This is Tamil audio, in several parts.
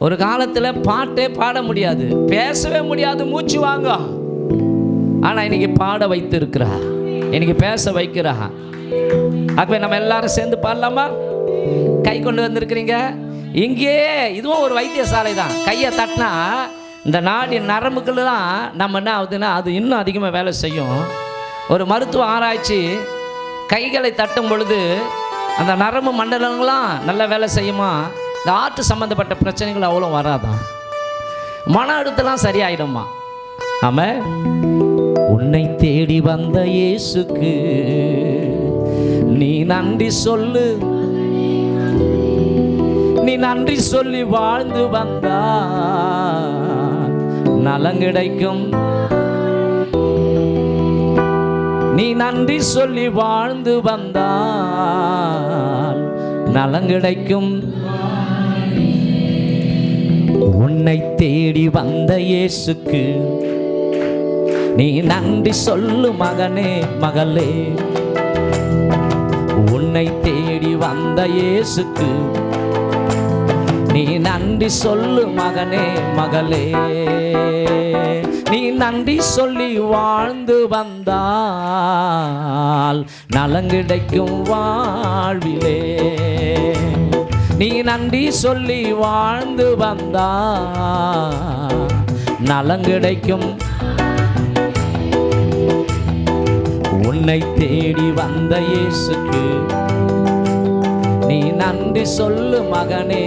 ஒரு காலத்தில் பாட்டே பாட முடியாது, பேசவே முடியாது, மூச்சு வாங்க. ஆனால் இன்னைக்கு பாட வைத்து இருக்கிறா, இன்னைக்கு பேச வைக்கிறா. ஆகவே நம்ம எல்லாரும் சேர்ந்து பாடலாமா? கை கொண்டு வந்திருக்கிறீங்க இங்கேயே. இதுவும் ஒரு வைத்தியசாலை தான். கையை தட்டினா இந்த நாடி நரம்புக்கெல்லாம் நம்ம என்ன ஆகுதுன்னா அது இன்னும் அதிகமாக வேலை செய்யும். ஒரு மருத்துவ ஆராய்ச்சி, கைகளை தட்டும் பொழுது அந்த நரம்பு மண்டலங்கள்லாம் நல்லா வேலை செய்யுமா. இந்த ஆற்று சம்மந்தப்பட்ட பிரச்சனைகள் அவ்வளோ வராதான், மன அழுத்தம்லாம் சரியாயிடுமா. ஆமாம். உன்னை தேடி வந்த இயேசுக்கு நீ நன்றி சொல்லு, நீ நன்றி சொல்லி வாழ்ந்து வந்தா நலம் கிடைக்கும். நீ நன்றி சொல்லி வாழ்ந்து வந்தால் நலம் கிடைக்கும். உன்னை தேடி வந்த இயேசுக்கு நீ நன்றி சொல்லு மகனே மகளே. உன்னை தேடி வந்த இயேசுக்கு நீ நன்றி சொல்லு மகனே மகளே. நீ நன்றி சொல்லி வாழ்ந்து வந்தால் நலம் கிடைக்கும் வாழ்விலே. நீ நன்றி சொல்லி வாழ்ந்து வந்தால் நலம் கிடைக்கும். உன்னை தேடி வந்த இயேசுக்கு நீ நன்றி சொல்லு மகனே.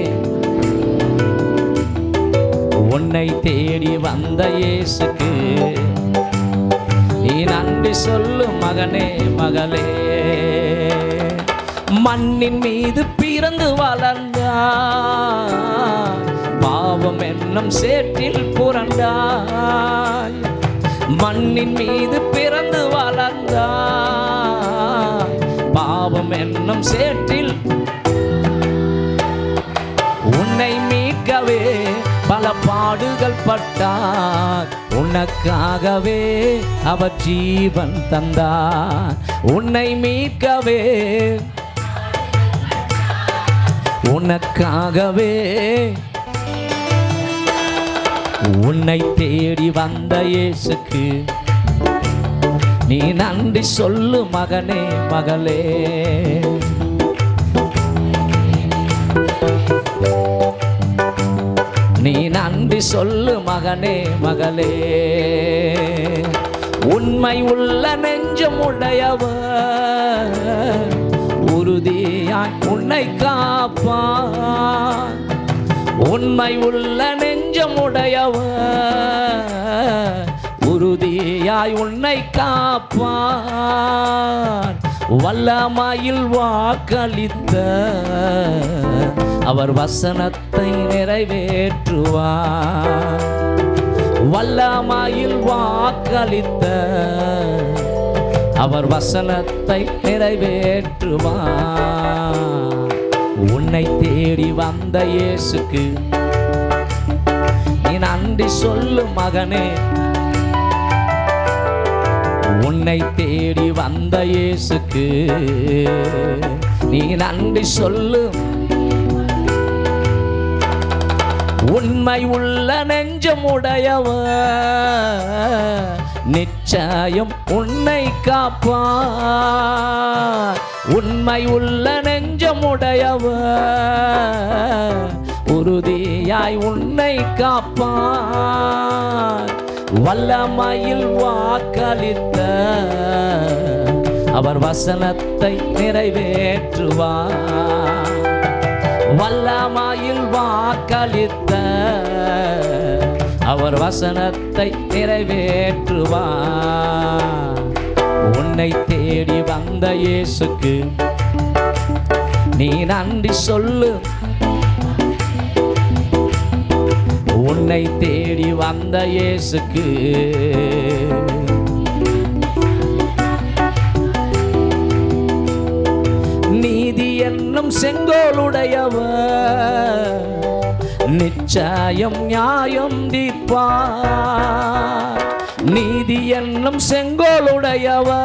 உன்னை தேடி வந்த இயேசுக்கு நீ நன்றி சொல்லு மகனே மகளே. மண்ணின் மீது பிறந்து வளர்ந்தாய், பாவம் என்னும் சேற்றில் புரண்டாய். மண்ணின் மீது பிறந்து வளர்ந்தாய், பாவம் என்னும் சேற்றில். உன்னை மீட்கவே பல பாடுகள் பட்டார், உனக்காகவே அவர் ஜீவன் தந்தார். உன்னை மீட்கவே உனக்காகவே. உன்னை தேடி வந்த இயேசுக்கு நீ நன்றி சொல்லு மகனே மகளே. நீ நன்றி சொல்லு மகனே மகளே. உண்மை உள்ள நெஞ்சம் உடையவர் உறுதியாய் உன்னை காப்பான். உண்மை உள்ள நெஞ்சம் உடையவர் உறுதியாய் உன்னை காப்பான். வல்லமையில் வாக்களித்த அவர் வசனத்தை நிறைவேற்றுவார். வல்லமையில் வாக்களித்த அவர் வசனத்தை நிறைவேற்றுவார். உன்னை தேடி வந்த இயேசுக்கு நீ நன்றி சொல்லு மகனே. உன்னை தேடி வந்த இயேசுக்கு நீ நன்றி சொல்லு. உண்மை உள்ள நெஞ்சம் உடையவர் நிச்சயம் உன்னை காப்பார். உண்மை உள்ள நெஞ்சம் உடையவர் உறுதியாய் உன்னை காப்பார். வல்லமையில் வாக்களித்த அவர் வசனத்தை நிறைவேற்றுவார். வல்லமையில் வாக்களித்த அவர் வசனத்தை நிறைவேற்றுவார். உன்னை தேடி வந்த இயேசுக்கு நீ நன்றி சொல்லு. உன்னை தேடி வந்த இயேசுக்கு நீதி என்னும் செங்கோலுடையவர் நிச்சயம் நியாயம் தீர்ப்பார். நீதி என்னும் செங்கோலுடையவர்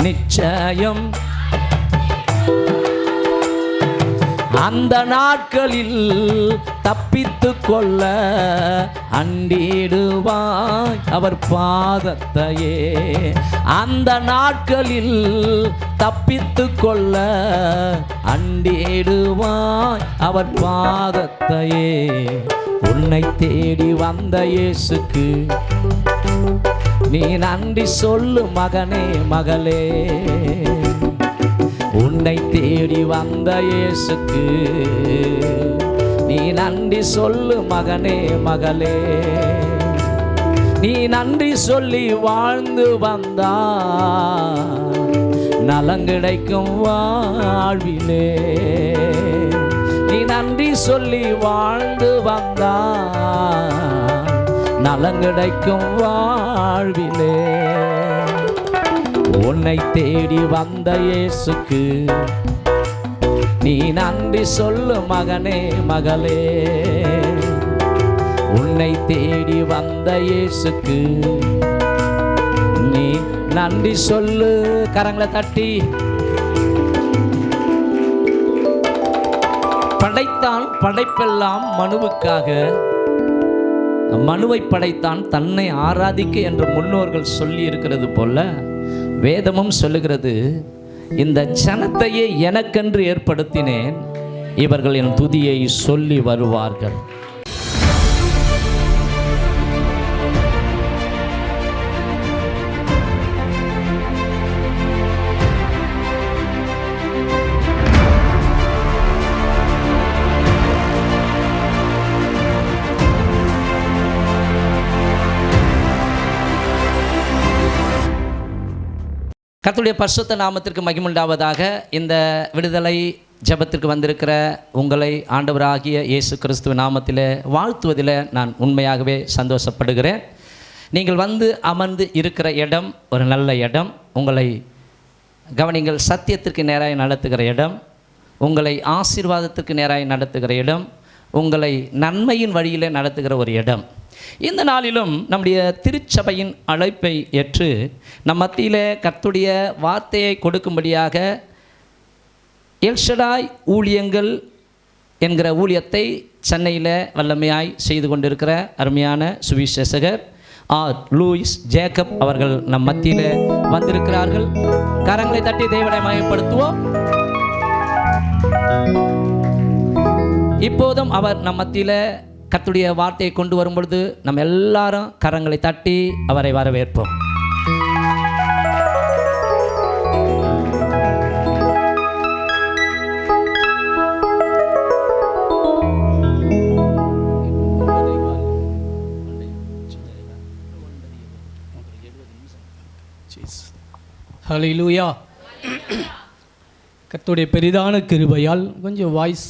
நிச்சயம் அந்த நாட்களில் தப்பித்து கொள்ள அண்டிடுவாய் அவர் பாதத்தையே. அந்த நாட்களில் தப்பித்து கொள்ள அண்டிடுவாய் அவர் பாதத்தையே. உன்னை தேடி வந்த இயேசுக்கு நீ நன்றி சொல்லு மகனே மகளே. உன்னை தேடி வந்த இயேசுக்கு நீ நன்றி சொல்லு மகனே மகளே. நீ நன்றி சொல்லி வாழ்ந்து வந்தா நலங்கிடைக்கும் வாழ்விலே. நீ நன்றி சொல்லி வாழ்ந்து வந்தா நலங்கிடைக்கும் வாழ்விலே. உன்னை தேடி வந்த இயேசுக்கு நீ நன்றி சொல்லு மகனே மகளே. உன்னை தேடி வந்த இயேசுக்கு நீ நன்றி சொல்லு. கரங்களை தட்டி. படைத்தான் படைப்பெல்லாம் மனுவுக்காக, மனுவை படைத்தான் தன்னை ஆராதிக்க என்று முன்னோர்கள் சொல்லி இருக்கிறது போல வேதமும் சொல்லுகிறது, இந்த ஜனத்தையே எனக்கென்று ஏற்படுத்தினேன், இவர்கள் என் துதியை சொல்லி வருவார்கள். கர்த்தருடைய பரிசுத்த நாமத்திற்கு மகிமையுண்டாவதாக. இந்த விடுதலை ஜெபத்திற்கு வந்திருக்கிற உங்களை ஆண்டவராகிய இயேசு கிறிஸ்துவ நாமத்தில் வாழ்த்துவதில் நான் உண்மையாகவே சந்தோஷப்படுகிறேன். நீங்கள் வந்து அமர்ந்து இருக்கிற இடம் ஒரு நல்ல இடம். உங்களை கவனிங்கள், சத்தியத்திற்கு நேராக நடத்துகிற இடம், உங்களை ஆசீர்வாதத்திற்கு நேராக நடத்துகிற இடம், உங்களை நன்மையின் வழியில் நடத்துகிற ஒரு இடம். இந்த நாளிலும் நம்முடைய திருச்சபையின் அழைப்பை ஏற்று நம் மத்தியில் கர்த்தருடைய வார்த்தையை கொடுக்கும்படியாக எல்ஷடாய் ஊழியங்கள் என்கிற ஊழியத்தை சென்னையில் வல்லமையாய் செய்து கொண்டிருக்கிற அருமையான சுவிசேஷகர் ஆர். லூயிஸ் ஜேக்கப் அவர்கள் நம் மத்தியில் வந்திருக்கிறார்கள். கரங்களை தட்டி தேவனை மகிமைப்படுத்துவோம். இப்போதும் அவர் நம் மத்தியில் கர்த்தருடைய வார்த்தையை கொண்டு வரும் பொழுது நம்ம எல்லாரும் கரங்களை தட்டி அவரை வரவேற்போம். ஹல்லேலூயா. கர்த்தருடைய பெரிதான கிருபையால் கொஞ்சம் வாய்ஸ்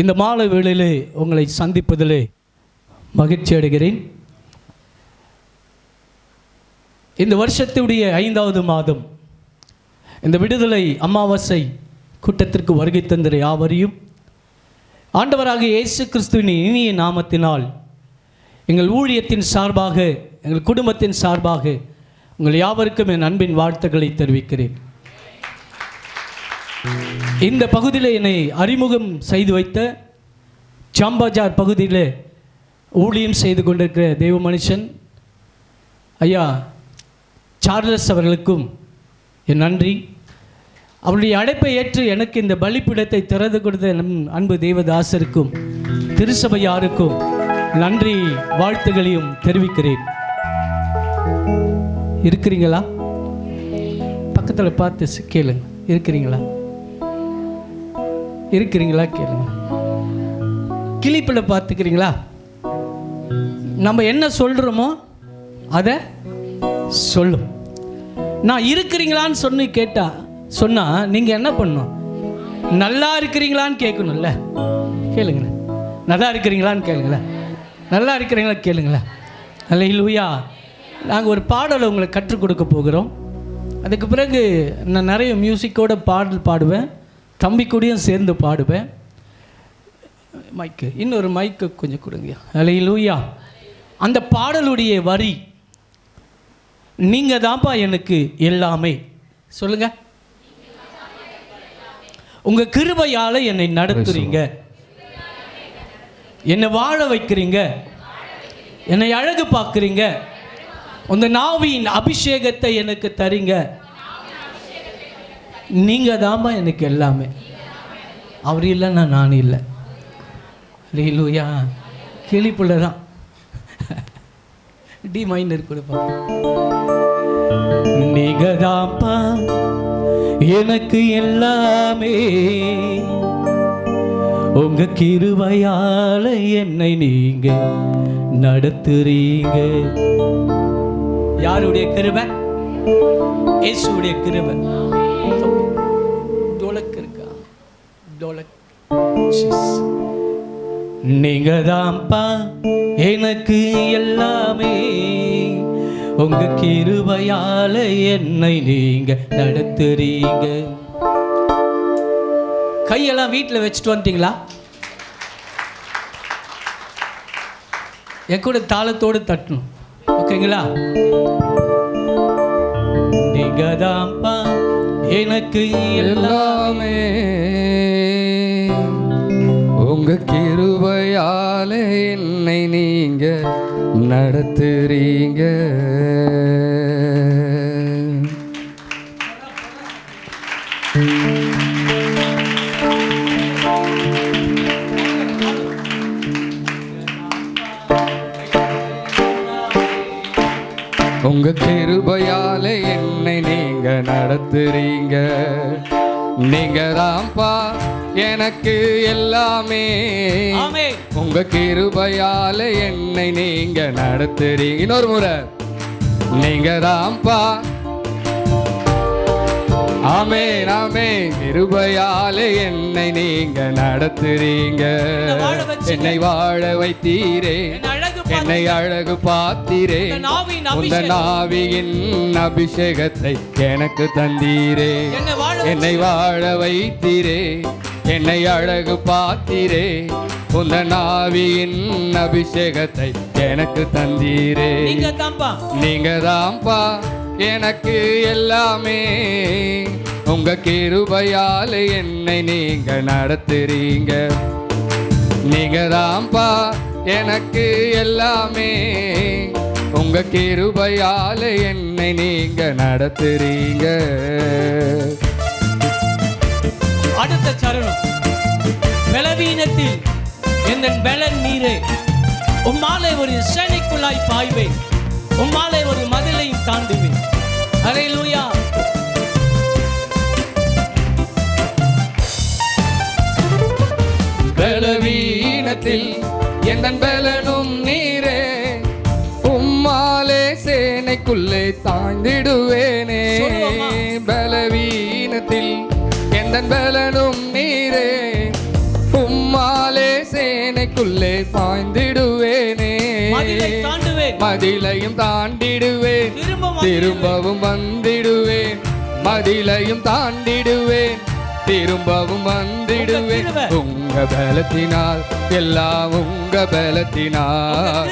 இந்த மாலை வேளையிலே உங்களை சந்திப்பதிலே மகிழ்ச்சி அடைகிறேன். இந்த வருஷத்துடைய 5வது மாதம் இந்த விடுதலை அமாவாசை கூட்டத்திற்கு வருகை தந்திர யாவரையும் ஆண்டவராகிய இயேசு கிறிஸ்துவின் இனிய நாமத்தினால் எங்கள் ஊழியத்தின் சார்பாக, எங்கள் குடும்பத்தின் சார்பாக உங்கள் யாவருக்கும் என் அன்பின் வாழ்த்துக்களை தெரிவிக்கிறேன். இந்த பகுதியில் என்னை அறிமுகம் செய்து வைத்த ஜாம்பஜார் பகுதியில் ஊழியம் செய்து கொண்டிருக்கிற தேவ மனுஷன் ஐயா சார்லஸ் அவர்களுக்கும் என் நன்றி. அவருடைய அழைப்பை ஏற்று எனக்கு இந்த பலிப்பீடத்தை திறந்து கொடுத்த அன்பு தேவதாசருக்கும் திருசபையாருக்கும் நன்றி வாழ்த்துகளையும் தெரிவிக்கிறேன். இருக்கிறீங்களா? பக்கத்தில் பார்த்து கேளுங்க. இருக்கிறீங்களா? இருக்கிறீங்களா கேளுங்க. கிளிப்பில் பார்த்துக்கிறீங்களா? நம்ம என்ன சொல்கிறோமோ அதை சொல்லும். நான் இருக்கிறீங்களான்னு சொன்னால் நீங்கள் என்ன பண்ணணும்? நல்லா இருக்கிறீங்களான்னு கேட்கணும்ல. கேளுங்களேன். நல்லா இருக்கிறீங்களான்னு கேளுங்களேன். நல்லா இருக்கிறீங்களா கேளுங்களேன். அல்லேலூயா. நாங்கள் ஒரு பாடலை உங்களுக்கு கற்றுக் கொடுக்க போகிறோம். அதுக்கு பிறகு நான் நிறைய மியூசிக்கோட பாடல் பாடுவேன். தம்பி கூடயும் சேர்ந்து பாடுவேன். மைக்கு இன்னொரு மைக்கு கொஞ்சம் கொடுங்க. அல்லேலூயா. அந்த பாடலுடைய வரி, நீங்கள் தான்ப்பா எனக்கு எல்லாமே. சொல்லுங்க. உங்க கிருபையால என்னை நடத்துறீங்க, என்னை வாழ வைக்கிறீங்க, என்னை அழகு பார்க்குறீங்க, உங்க நாவின் அபிஷேகத்தை எனக்கு தரீங்க. நீங்க தாம்மா எனக்கு எல்லாமே. அவர் இல்லைன்னா நான் இல்லை. அல்லேலூயா. கிளிப்புள்ள தான் டி மைனர் கொடுப்பா. நீங்க தான்ப்பா எனக்கு எல்லாமே, உங்க கிருபையால என்னை நீங்க நடத்துறீங்க. யாருடைய கிருபை? இயேசுவுடைய கிருபை. டோலக் இருக்கா? டோலக். நீங்க தான்ப்பா எனக்கு எல்லாமே, உங்க கிருபையால என்னை நீங்க நடத்துறீங்க. கையெல்லாம் வீட்டில் வச்சுட்டு வந்துட்டீங்களா? என் கூட தாளத்தோடு தட்டணும். ஓகேங்களா? நீங்க தான்ப்பா எனக்கு எல்லாமே, உங்க கிருபையால என்னை நீங்க நடத்துறீங்க. உங்க கிருபையால என்னை நீங்க நடத்துறீங்க. நீங்க தான்ப்பா எனக்கு எல்லாமே, உங்க கிருபையால என்னை நீங்க நடத்துறீங்க. இன்னொரு முறை, நீங்க தான்ப்பா. ஆமென் ஆமென். கிருபையால என்னை நீங்க நடத்துறீங்க. என்னை வாழ வைத்தீரே, என்னை அழகு பார்த்தீரே, உந்த நாவியின் அபிஷேகத்தை எனக்கு தந்தீரே. என்னை வாழ வைத்தீரே, என்னை அழகு பார்த்தீரே, உந்த நாவியின் அபிஷேகத்தை எனக்கு தந்தீரே. நீங்க தான்ப்பா எனக்கு எல்லாமே, உங்க கிருபையால என்னை நீங்க நடத்துறீங்க. நீங்க தான்ப்பா எனக்கு எல்லாமே, உங்க கிருபையால என்னை நீங்க நடத்துறீங்க. அடுத்த சரணம். பலவீனத்தில் என் பலன் நீரே, உம்மாலே ஒரு சேனைக்குள்ளாய் பாய்வேன், உம்மாலே ஒரு மதிலையும் தாண்டுவேன். அல்லேலூயா. பலவீனத்தில் என் பலனும் நீரே, உம்மாலே சேனைக்குள்ளே தாண்டிடுவேனே. பலவீனத்தில் என் பலனும் நீரே, உம்மாலே சேனைக்குள்ளே பாய்ந்திடுவேனே. மதிலையும் தாண்டிடுவேன், திரும்பவும் வந்திடுவேன். மதிலையும் தாண்டிடுவேன், திரும்பவும் வந்திடுவேன். உங்க பலத்தினால் எல்லாம், உங்க பலத்தினால்,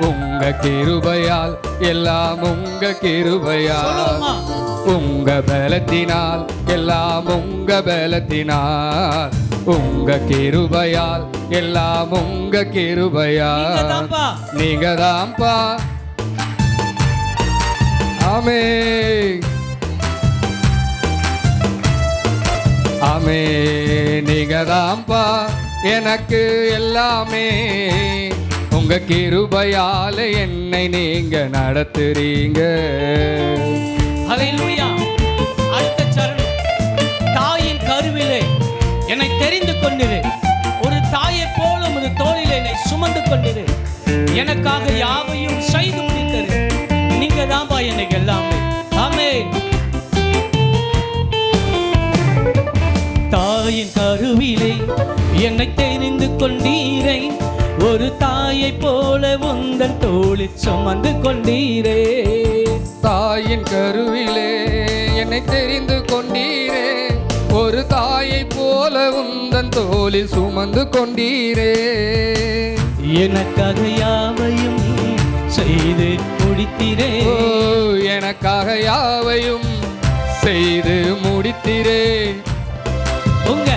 உங்க கிருபையால் எல்லாம், உங்க கிருபையால், உங்க பலத்தினால் எல்லாம், உங்க பலத்தினால், உங்க கிருபையால் எல்லாம், உங்க கிருபையால். நீங்க தான்ப்பா. ஆமென் ஆமென். நீங்க தான்ப்பா எனக்கு எல்லாமே, உங்க கிருபையால என்னை நீங்க நடத்துறீங்க. அல்லேலூயா. அடுத்த சரணம். தாயின் கருவிலே என்னை தெரிந்து கொண்டிரு, ஒரு தாயை போல ஒரு தோளில் என்னை சுமந்து கொண்டிரு, எனக்காக யாவையும் செய்து முடித்தது. நீங்க தான்ப்பா எனக்கு எல்லாமே. ஆமென். தாயின் கருவிலே என்னை தெரிந்து கொண்டீரே, ஒரு தாயை போல உந்தன் தோளில் சுமந்து கொண்டீரே. தாயின் கருவிலே என்னை தெரிந்து கொண்டீரே, ஒரு தாயை போல உந்தன் தோளில் சுமந்து கொண்டீரே. எனக்காக யாவையும் செய்து முடித்தீரே. எனக்காக யாவையும் செய்து முடித்தீரே. உங்க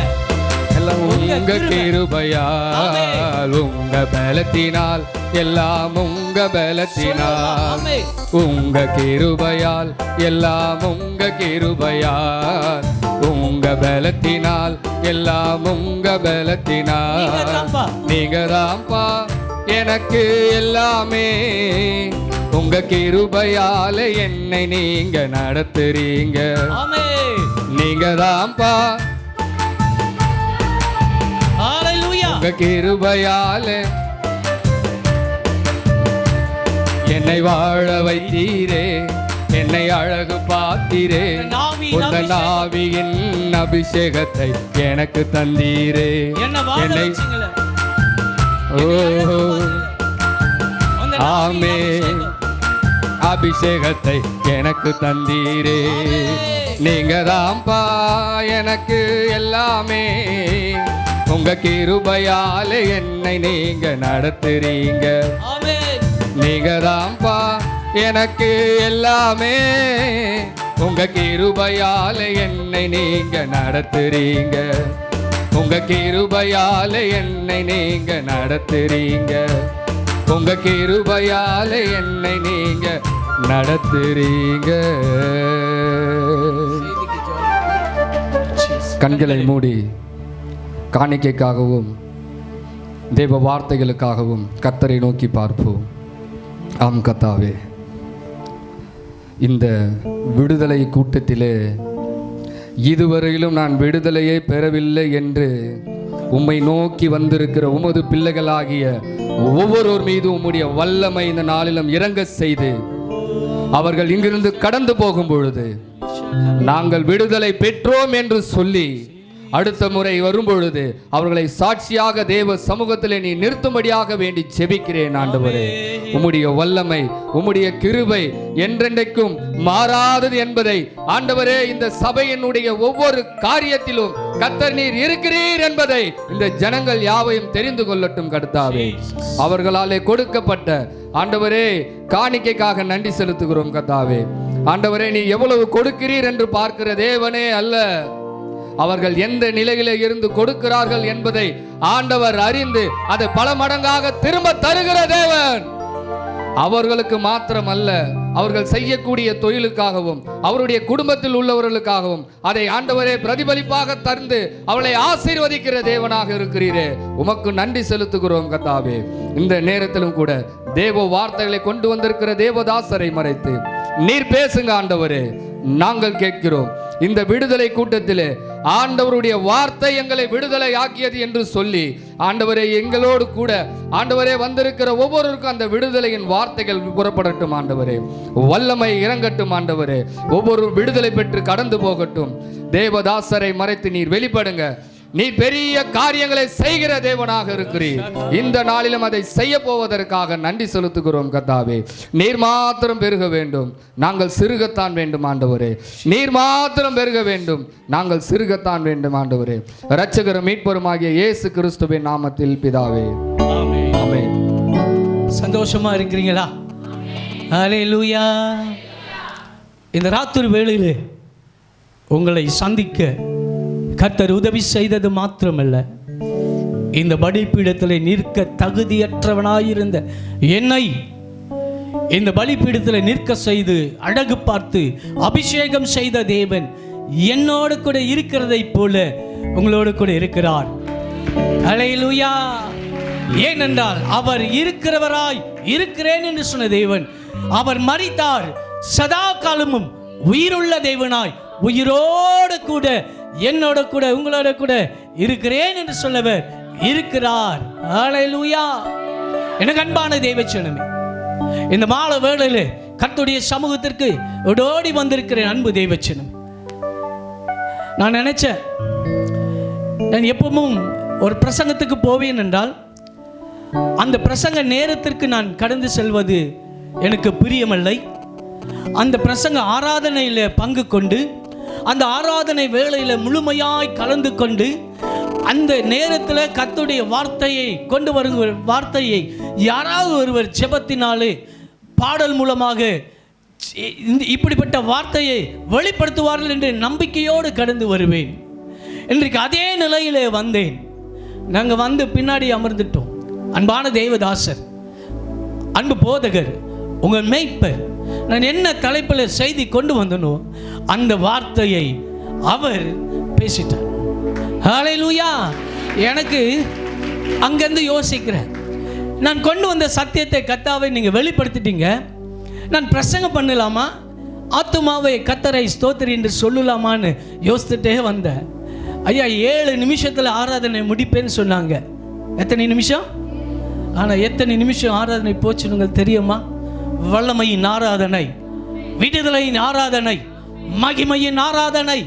உங்க கிருபை. கிருபையால் உங்க பலத்தினால் எல்லாம் உங்க பலத்தினால் ஆமென். உங்க கிருபையால் எல்லாம் உங்க கிருபையால் உங்க பலத்தினால் எல்லாம் உங்க பலத்தினால் நீங்கதான்ப்பா. நீங்கதான்ப்பா எனக்கு எல்லாமே உங்க கிருபையால என்னை நீங்க நடத்துறீங்க ஆமென். நீங்கதான்ப்பா ஹalleluya. உங்க கிருபையால என்னை வாழ வைத்தீரே என்னை அழகு பார்த்தீரே உந்த நாவியின் அபிஷேகத்தை எனக்கு தந்தீரே என்ன வாழ என்னை வச்சீங்களே. ஓ அந்த ஆமே அபிஷேகத்தை எனக்கு தந்தீரே நீங்க தான்ப்பா எனக்கு எல்லாமே உங்க கிருபையால என்னை நீங்க நடத்துறீங்க ஆமென். நீங்க தான்ப்பா எனக்கு எல்லாமே உங்க கிருபையால என்னை நீங்க நடத்துறீங்க உங்க கிருபையால என்னை நீங்க நடத்துறீங்க உங்க கிருபையால என்னை நீங்க நடத்துறீங்க. கண்களை மூடி காணிக்கைக்காகவும் தேவ வார்த்தைகளுக்காகவும் கர்த்தரை நோக்கி பார்ப்போம். ஆம் கர்த்தாவே, இந்த விடுதலை கூட்டத்திலே இதுவரையிலும் நான் விடுதலையை பெறவில்லை என்று உம்மை நோக்கி வந்திருக்கிற உமது பிள்ளைகளாகிய ஒவ்வொருவர் மீது உம்முடைய வல்லமை இந்த நாளிலும் இறங்க செய்து அவர்கள் இங்கிருந்து கடந்து போகும் பொழுது நாங்கள் விடுதலை பெற்றோம் என்று சொல்லி அடுத்த முறை வரும்பொழுது அவர்களை சாட்சியாக தேவ சமூகத்திலே நீ நிறுத்தும்படியாக வேண்டி ஜெபிக்கிறேன் ஆண்டவரே. உம்முடைய வல்லமை உம்முடைய கிருபை என்றென்றைக்கும் மாறாதது என்பதை ஆண்டவரே இந்த சபையினுடைய ஒவ்வொரு காரியத்திலும் கர்த்தர் நீர் இருக்கிறீர் என்பதை இந்த ஜனங்கள் யாவையும் தெரிந்து கொள்ளட்டும் கர்த்தாவே. அவர்களாலே கொடுக்கப்பட்ட ஆண்டவரே காணிக்கைக்காக நன்றி செலுத்துகிறோம் கர்த்தாவே. ஆண்டவரே, நீ எவ்வளவு கொடுக்கிறீர் என்று பார்க்கிற தேவனே அல்ல, அவர்கள் எந்த நிலையிலே இருந்து கொடுக்கிறார்கள் என்பதை ஆண்டவர் அறிந்து அதை பல மடங்காக திரும்ப தருகிற தேவன். அவர்களுக்கு மாத்திரமல்ல, அவர்கள் செய்யக்கூடிய தொழிலுக்காகவும் அவருடைய குடும்பத்தில் உள்ளவர்களுக்காகவும் அதை ஆண்டவரே பிரதிபலிப்பாக தந்து அவளை ஆசீர்வதிக்கிற தேவனாக இருக்கிறீரே, உமக்கு நன்றி செலுத்துகிறோம் கர்த்தாவே. இந்த நேரத்திலும் கூட தேவ வார்த்தைகளை கொண்டு வந்திருக்கிற தேவதாசரை மறைத்து நீர் பேசுங்க ஆண்டவரே. நாங்கள் கேட்கிறோம். இந்த விடுதலை கூட்டத்திலே ஆண்டவருடைய வார்த்தை எங்களை விடுதலை ஆக்கியது என்று சொல்லி ஆண்டவரே எங்களோடு கூட ஆண்டவரே வந்திருக்கிற ஒவ்வொருவருக்கும் அந்த விடுதலையின் வார்த்தைகள் புறப்படட்டும் ஆண்டவரே. வல்லமை இறங்கட்டும் ஆண்டவரே. ஒவ்வொரு விடுதலை பெற்று கடந்து போகட்டும். தேவதாசரை மறைத்து நீர் வெளிப்படுங்க. நீ பெரிய காரியங்களை செய்கிற தேவனாக இருக்கிறீர். இந்த நாளிலும் அதை செய்ய போவதற்காக நன்றி செலுத்துகிறோம் கர்த்தாவே. நீர் மாத்திரம் பெருக வேண்டும், நாங்கள் சிறுகத்தான் வேண்டும் ஆண்டவரே. நீர் மாத்திரம் பெருக வேண்டும், நாங்கள் சிறுகத்தான் வேண்டும் ஆண்டவரே. இரட்சகரும் மீட்பருமாகிய இயேசு கிறிஸ்துவின் நாமத்தில் பிதாவே, ஆமென். ஆமென். சந்தோஷமா இருக்கிறீங்களா? ஹல்லேலூயா. இந்த ராத்திரி வேளையிலே உங்களை சந்திக்க கர்த்தர் உதவி செய்தது மாத்திரமல்ல, இந்த பலிபீடத்தில் நிற்க தகுதியற்றவனாயிருந்த என்னை இந்த பலிபீடத்தில் நிற்க செய்து அழகு பார்த்து அபிஷேகம் செய்த தேவன் என்னோடு கூட இருக்கிறதை போல உங்களோடு கூட இருக்கிறார். ஹல்லேலூயா. ஏனென்றால் அவர் இருக்கிறவராய் இருக்கிறேன் என்று சொன்ன தேவன், அவர் மரித்தார், சதா காலமும் உயிருள்ள தேவனாய் உயிரோடு கூட என்னோட கூட உங்களோட கூட இருக்கிறேன் என்று சொல்லவர் இருக்கிறார். ஹல்லேலூயா. எனக்கு அன்பான தேவச்சனமே, இந்த மாலை வேளையிலே கர்த்தருடைய சமூகத்திற்கு ஓடி வந்திருக்கிறேன் அன்பு தேவச்சனம். நான் நினைச்சேன், நான் எப்பவும் ஒரு பிரசங்கத்துக்கு போவேன் என்றால் அந்த பிரசங்க நேரத்திற்கு நான் கடந்து செல்வது எனக்கு பிரியமில்லை. அந்த பிரசங்க ஆராதனையில் பங்கு கொண்டு அந்த ஆராதனை வேளையில் முழுமையாய் கலந்து கொண்டு அந்த நேரத்தில் கர்த்தருடைய வார்த்தையை கொண்டு வரும் வார்த்தையை யாராவது ஒருவர் ஜெபத்தினாலே பாடல் மூலமாக இப்படிப்பட்ட வார்த்தையை வெளிப்படுத்துவார்கள் என்ற நம்பிக்கையோடு கடந்து வருவேன். இன்றைக்கு அதே நிலையிலே வந்தேன். நாங்கள் வந்து பின்னாடி அமர்ந்துட்டோம். அன்பான தேவதாசர், அன்பு போதகர், உங்கள் மேய்ப்பர், நான் என்ன தலைப்பில் செய்தி கொண்டு வந்தனோ அந்த வார்த்தையை அவர் பேசிட்டார். ஹல்லேலூயா. எனக்கு அங்கேருந்து யோசிக்கிறேன், நான் கொண்டு வந்த சத்தியத்தை கர்த்தாவை நீங்கள் வெளிப்படுத்திட்டீங்க, நான் பிரசங்கம் பண்ணலாமா, ஆத்துமாவை கர்த்தரை ஸ்தோத்திரி என்று சொல்லலாமான்னு யோசித்துட்டே வந்தேன். ஐயா 7 நிமிஷத்தில் ஆராதனை முடிப்பேன்னு சொன்னாங்க. எத்தனை நிமிஷம்? ஆனால் எத்தனை நிமிஷம் ஆராதனை போச்சுன்னு உங்களுக்கு தெரியுமா? வல்லமையின் ஆராதனை, விடுதலையின் ஆராதனை, மகிமையின் ஆராதனை,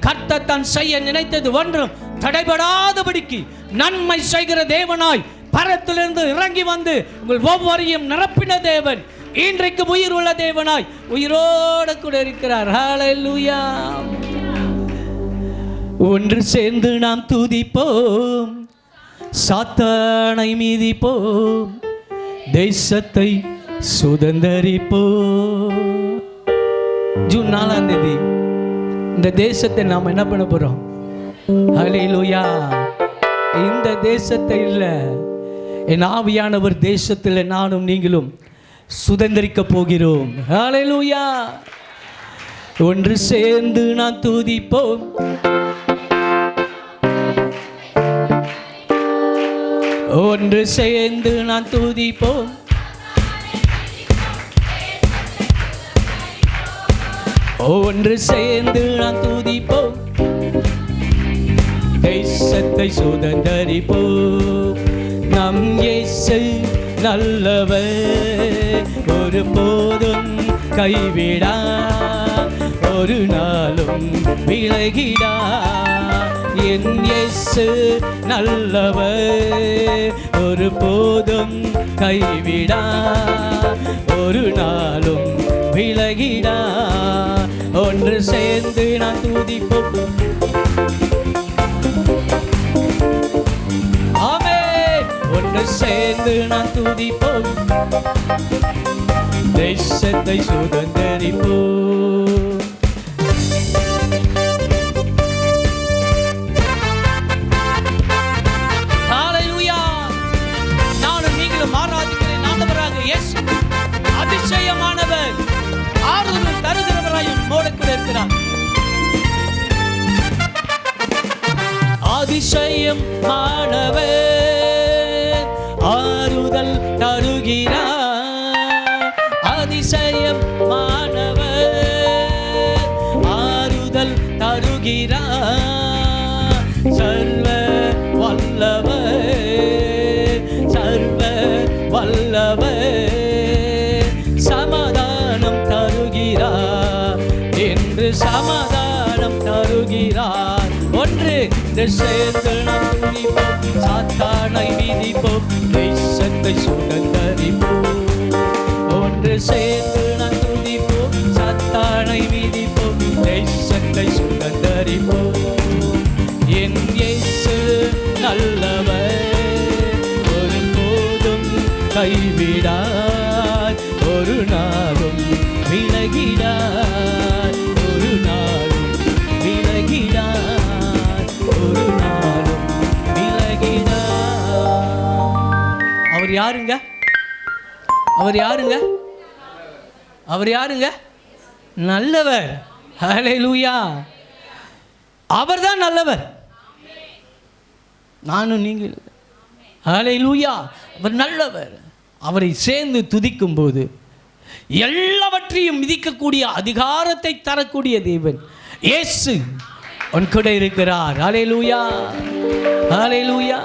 கர்த்தர் தான் செய்ய நினைத்தது ஒன்றும் தடைபடாதபடிக்கு நன்மை செய்கிற தேவனாய் பரத்திலிருந்து இறங்கி வந்து உங்கள் ஒவ்வொருவரையும் நிரப்பின தேவன் இன்றைக்கு உயிர் உள்ள தேவனாய் உயிரோடு கூட இருக்கிறார். ஹல்லேலூயா. ஒன்று சேர்ந்து நாம் துதிப்போம், சாத்தானை மீதிப்போம், தேசத்தை சுதந்தரிப்போம். ஜூன் 4ஆம் தேதி இந்த தேசத்தை நாம் என்ன பண்ண போறோம்? ஹல்லேலூயா. இந்த தேசத்தை இல்லை, என் ஆவியானவர் தேசத்தில் நானும் நீங்களும் சுதந்தரிக்க போகிறோம். ஹல்லேலூயா. ஒன்று சேர்ந்து நான் துதிப்போம், ஒன்று சேர்ந்து நான் துதிப்போம், ஒன்று சேர்ந்து நான் துதிப்போம், தேசத்தை சுதந்தரிப்போம். நம் இயேசு நல்லவர், ஒரு போதும் கைவிடா, ஒரு நாளும் விலகிடா. என் இயேசு நல்லவர், ஒரு போதும் கைவிடா, ஒரு நாளும் விலகிடா. ஒன்று சேர்ந்து நான் துதிப்போம். ஆமென். ஒன்று சேர்ந்து நான் துதிப்போம், தேசத்தை சுதந்தரிப்போம். ஹல்லேலூயா. நானும் நீங்களும் ஆராதிக்கிறேன் ஆண்டவராக இயேசு அதிசயமானவர், ஆறுதல் தருகிறவராயும் மோடக்கூட இருக்கிறார். அதிசயம் மாணவர், ஆறுதல் தருகிறார். அதிசயம் மாணவர், ஆறுதல் தருகிறார். சர்வ வல்லவர், சர்வ வல்லவர், சமாதானம் தருகிறார் என்று சமாதானம் தருகிறார். ஒன்று சேர்ந்து நாம் துதிப்போம், சாத்தானை மிதிப்போம், தேசத்தை சுதந்தரிப்போம். ஒன்று சேர்ந்து நாம் துதிப்போம், சாத்தானை மிதிப்போம், தேசத்தை சுதந்தரிப்போம். என் இயேசு நல்லவர், ஒரு போதும் கைவிடார், ஒரு நாளும் விலகிடார், ஒரு நாளும் விலகிடார், ஒரு நாளும் விலகிடார். அவர் யாருங்க? அவர் யாருங்க? அவர் யாருங்க? நல்லவர். ஹல்லேலூயா. அவர்தான் நல்லவர், நானும் நீங்கள். ஹல்லேலூயா. அவர் நல்லவர். அவரை சேர்ந்து துதிக்கும் போது எல்லாவற்றையும் மிதிக்கக்கூடிய அதிகாரத்தை தரக்கூடிய தேவன் இயேசு உன் கூட இருக்கிறார். ஹல்லேலூயா. ஹல்லேலூயா.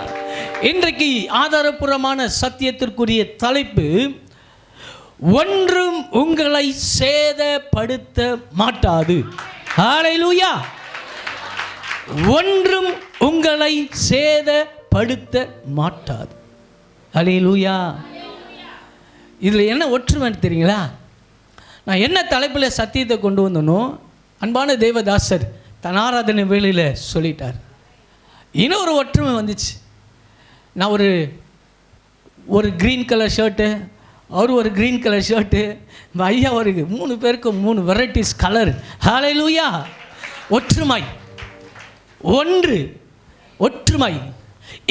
இன்றைக்கு ஆதாரபூர்வமான சத்தியத்திற்குரிய தலைப்பு, ஒன்றும் உங்களை சேதப்படுத்த மாட்டாது. ஹல்லேலூயா. ஒன்றும் உங்களை சேதப்படுத்த மாட்டாது. ஹல்லேலூயா. இதில் என்ன ஒற்றுமை தெரியுங்களா? நான் என்ன தலைப்பில் சத்தியத்தை கொண்டு வந்தனோ அன்பான தேவதாசர் தன் ஆராதனை வேளையில் சொல்லிட்டார். இன்னொரு ஒற்றுமை வந்துச்சு. நான் ஒரு க்ரீன் கலர் ஷர்ட்டு, அவர் ஒரு க்ரீன் கலர் ஷர்ட்டு, ஐயா ஒரு 3 பேருக்கும் 3 வெரைட்டிஸ் கலர். ஹல்லேலூயா. ஒற்றுமை, ஒன்று, ஒற்றுமை.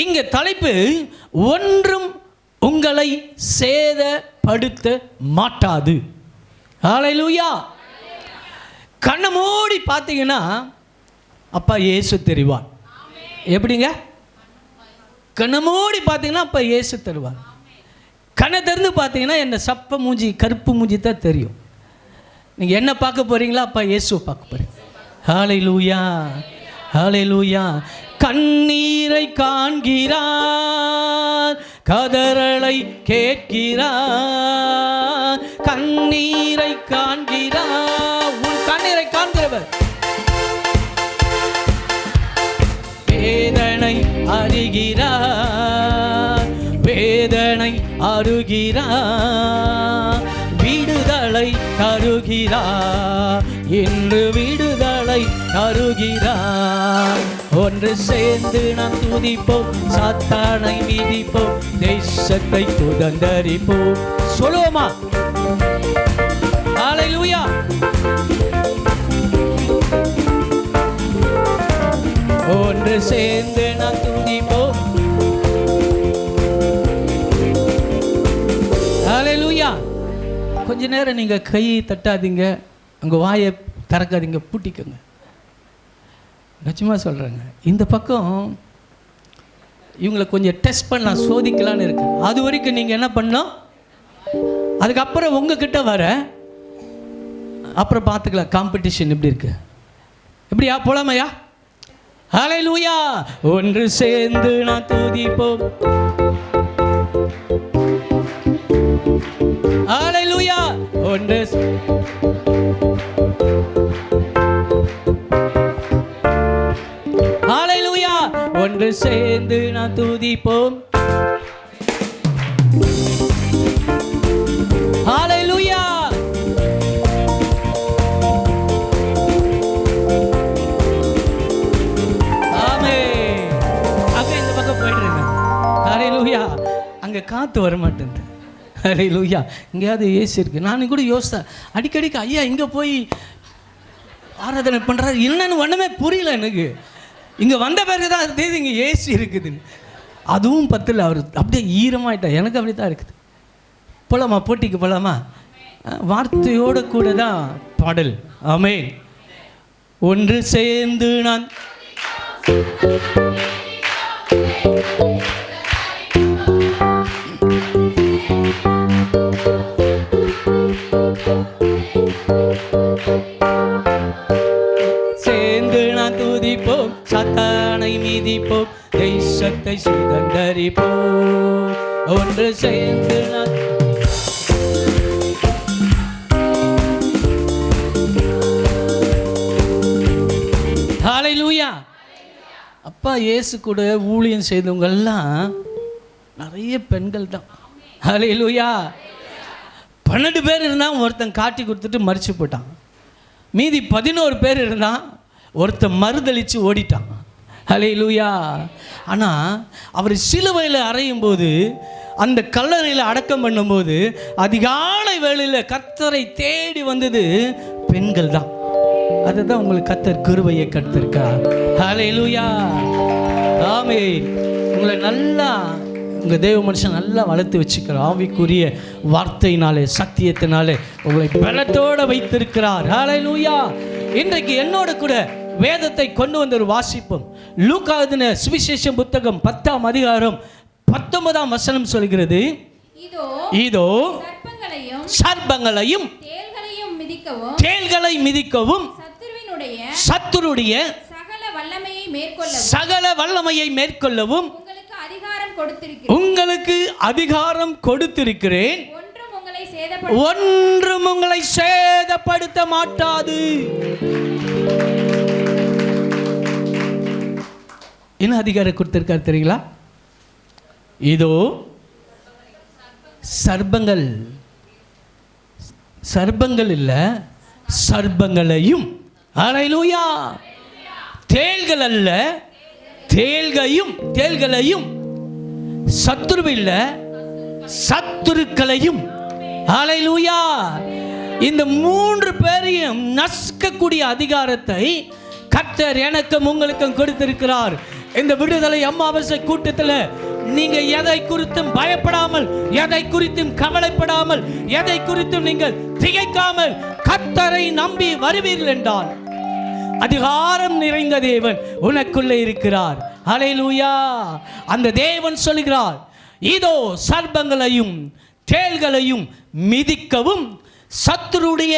இங்க தலைப்பு, ஒன்றும் உங்களை சேதப்படுத்த மாட்டாது. ஹல்லேலூயா. கண்ணை மூடி பார்த்தீங்கன்னா அப்பா இயேசு தெரிவார். எப்படிங்க? கண்ணை மூடி பார்த்தீங்கன்னா அப்பா இயேசு தருவார். கண்ணை திறந்து பார்த்தீங்கன்னா என்ன சப்ப மூஞ்சி, கருப்பு மூஞ்சி தான் தெரியும். நீங்கள் என்ன பார்க்க போகிறீங்களா? அப்பா இயேசுவை பார்க்க போகிறீங்க. ஹல்லேலூயா, ஹல்லேலூயா. கண்ணீரை காண்கிறார், கதறலை கேட்கிறார். கண்ணீரை காண்கிறார், உன் கண்ணீரை காண்கிறவர். வேதனை அறிகிறார், வேதனை அருகிறார். விடுதலை தருகிறார், இன்று விடுதலை தருகிறார். ஒன்று சேர்ந்து நாம் துதிப்போம், சாத்தானை மிதிப்போம், தேசத்தை சுதந்தரிப்போம். சொல்லுவோமா? ஹல்லேலூயா. ஒன்று சேர்ந்து நாம் துதிப்போம். ஹல்லேலூயா. கொஞ்ச நேரம் நீங்கள் கை தட்டாதீங்க, உங்கள் வாயை திறக்காதீங்க, பூட்டிக்கோங்க. நிச்சயமாக சொல்கிறேங்க. இந்த பக்கம் இவங்களை கொஞ்சம் டெஸ்ட் பண்ணலாம், சோதிக்கலான்னு இருக்கு. அது வரைக்கும் நீங்கள் என்ன பண்ணணும்? அதுக்கப்புறம் உங்ககிட்ட வர அப்புறம் பார்த்துக்கலாம் காம்படிஷன் எப்படி இருக்கு. எப்படியா போலாமையா? ஹல்லேலூயா. ஒன்று சேர்ந்து நான் துதிப்போம். ஹல்லேலூயா. ஒன்று ஹல்லேலூயா. ஒன்று சேர்ந்து நான் துதிப்போம். ஹல்லேலூயா. ஆமென். அங்க இந்த பக்கம் போயிடுறேன். ஹல்லேலூயா. அங்க காத்து வர மாட்டேங்குது. ஹல்லேலூயா. இங்கேயாவது ஏசி இருக்கு. நான் கூட யோசித்தேன் அடிக்கடிக்கு, ஐயா இங்கே போய் ஆராதனை பண்ணுறாரு, என்னன்னு ஒன்றுமே புரியல எனக்கு. இங்கே வந்த பிறகு தான் அது தெரியுது இங்கே ஏசி இருக்குதுன்னு. அதுவும் பத்தில் அவர் அப்படியே ஈரமாயிட்டார். எனக்கு அப்படி தான் இருக்குது. போகலாமா? போட்டிக்கு போகலாமா? வார்த்தையோடு கூட தான் பாடல். ஆமென். ஒன்று சேர்ந்து நான் சேர்ந்து நான் துதிப்போம், சாத்தானை மிதிப்போம், தேசத்தை சுதந்தரிப்போம். ஒன்று சேர்ந்து நான் ஹல்லேலூயா. அப்பா இயேசு கூட ஊழியம் செய்தவங்கெல்லாம் நிறைய பெண்கள் தான். ஹல்லேலூயா. 12 பேர் இருந்தான், ஒருத்தன் காட்டி கொடுத்துட்டு மறிச்சு போட்டான். மீதி 11 பேர் இருந்தான், ஒருத்தன் மறுதளித்து ஓடிட்டான். ஹல்லேலூயா. ஆனால் அவர் சிலுவையில் அறையும் போது, அந்த கல்லறையில் அடக்கம் பண்ணும்போது, அதிகாலை வேளையில் கர்த்தரை தேடி வந்தது பெண்கள் தான். அதுதான் உங்களுக்கு கர்த்தர் கிருபையை கர்த்தருக்கார். ஹல்லேலூயா. ஆமென். உங்களை நல்லா உங்கள் தேவ மனுஷன் நல்லா வளர்த்து வச்சுக்கிறார். ஆவிக்குரிய வார்த்தையினாலே, சத்தியத்தினாலே உங்களை பலத்தோடு வைத்திருக்கிறார். ஹல்லேலூயா. இன்றைக்கு என்னோட கூட வேதத்தை கொண்டு வந்து ஒரு வாசிப்போம். லூக்கா எழுதின சுவிசேஷம் புத்தகம் 10ஆம் அதிகாரம் 19ஆம் வசனம் சொல்கிறது, இதோ சர்ப்பங்களையும் தேள்களை மிதிக்கவும் சத்துருடைய சகல வல்லமையை மேற்கொள்ளவும் உங்களுக்கு அதிகாரம் கொடுத்திருக்கிறேன், ஒன்றும் உங்களை சேதப்படுத்த மாட்டாது. என்ன அதிகாரம் கொடுத்திருக்கார் தெரியுங்களா? இதோ சர்ப்பங்கள் இல்ல, சர்ப்பங்களையும். ஹல்லேலூயா. தேள்கள் அல்ல, தேள்களையும். சத்துரு இல்ல, சத்துருக்களையும். ஹல்லேலூயா. இந்த 3 பேரையும் நசுக்கக்கூடிய அதிகாரத்தை கர்த்தர் எனக்கும் உங்களுக்கும் கொடுத்திருக்கிறார். இந்த விடுதலை அமாவாசை கூட்டத்தில் நீங்க எதை குறித்தும் பயப்படாமல், எதை குறித்தும் கவலைப்படாமல், எதை குறித்தும் நீங்கள் திகைக்காமல் கர்த்தரை நம்பி வருவீர்கள் என்றால் அதிகாரம் நிறைந்த தேவன் உனக்குள்ளே இருக்கிறார். ஹல்லேலூயா. அந்த தேவன் சொல்கிறார், இதோ சர்ப்பங்களையும் தேள்களையும் மிதிக்கவும் சத்துருடைய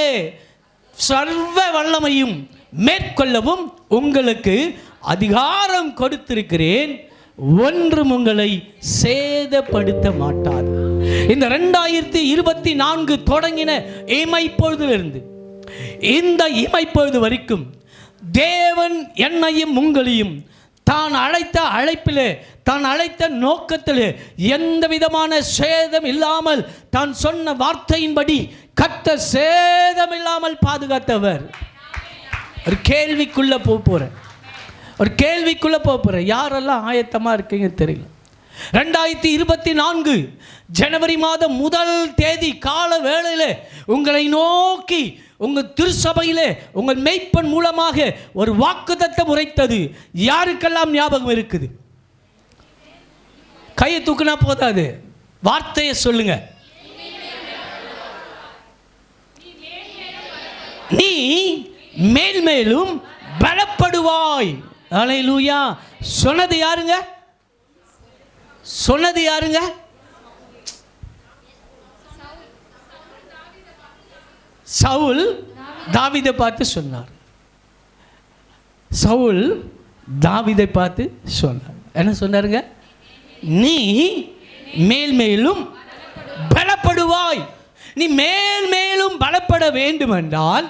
சர்வ வல்லமையும் மேற்கொள்ளவும் உங்களுக்கு அதிகாரம் கொடுத்திருக்கிறேன், ஒன்றும் உங்களை சேதப்படுத்த மாட்டாது. இந்த 2024 தொடங்கின இமைப்பொழுதிலிருந்து இந்த இமைப்பொழுது வரைக்கும் தேவன் என்னையும் உங்களையும் தான் அழைத்த அழைப்பிலே, தான் அழைத்த நோக்கத்திலே எந்த விதமான சேதம் இல்லாமல் தான் சொன்ன வார்த்தையின்படி கர்த்தர் சேதம் இல்லாமல் பாதுகாத்தவர். ஒரு கேள்விக்குள்ள போறேன், ஒரு கேள்விக்குள்ள போறேன். யாரெல்லாம் ஆயத்தமா இருக்கீங்க தெரியல. 2024 ஜனவரி மாதம் 1 தேதி கால வேளையிலே உங்களை நோக்கி உங்கள் திருச்சபையிலே உங்கள் மெய்ப்பன் மூலமாக ஒரு வாக்குத்தத்தம் உரைத்தது யாருக்கெல்லாம் ஞாபகம் இருக்குது? கையை தூக்குனா போதாது, வார்த்தையை சொல்லுங்க. நீ மேல்மேலும் பலப்படுவாய். அல்லேலூயா. சொன்னது யாருங்க? சொன்னது யாருங்க? சவுல் தாவீதை பார்த்து சொன்னார். சவுல் தாவீதை பார்த்து சொன்னார். என்ன சொன்னாருங்க? நீ மேல்மேலும் பலப்படுவாய். நீ மேல்மேலும் பலப்பட வேண்டும் என்றால்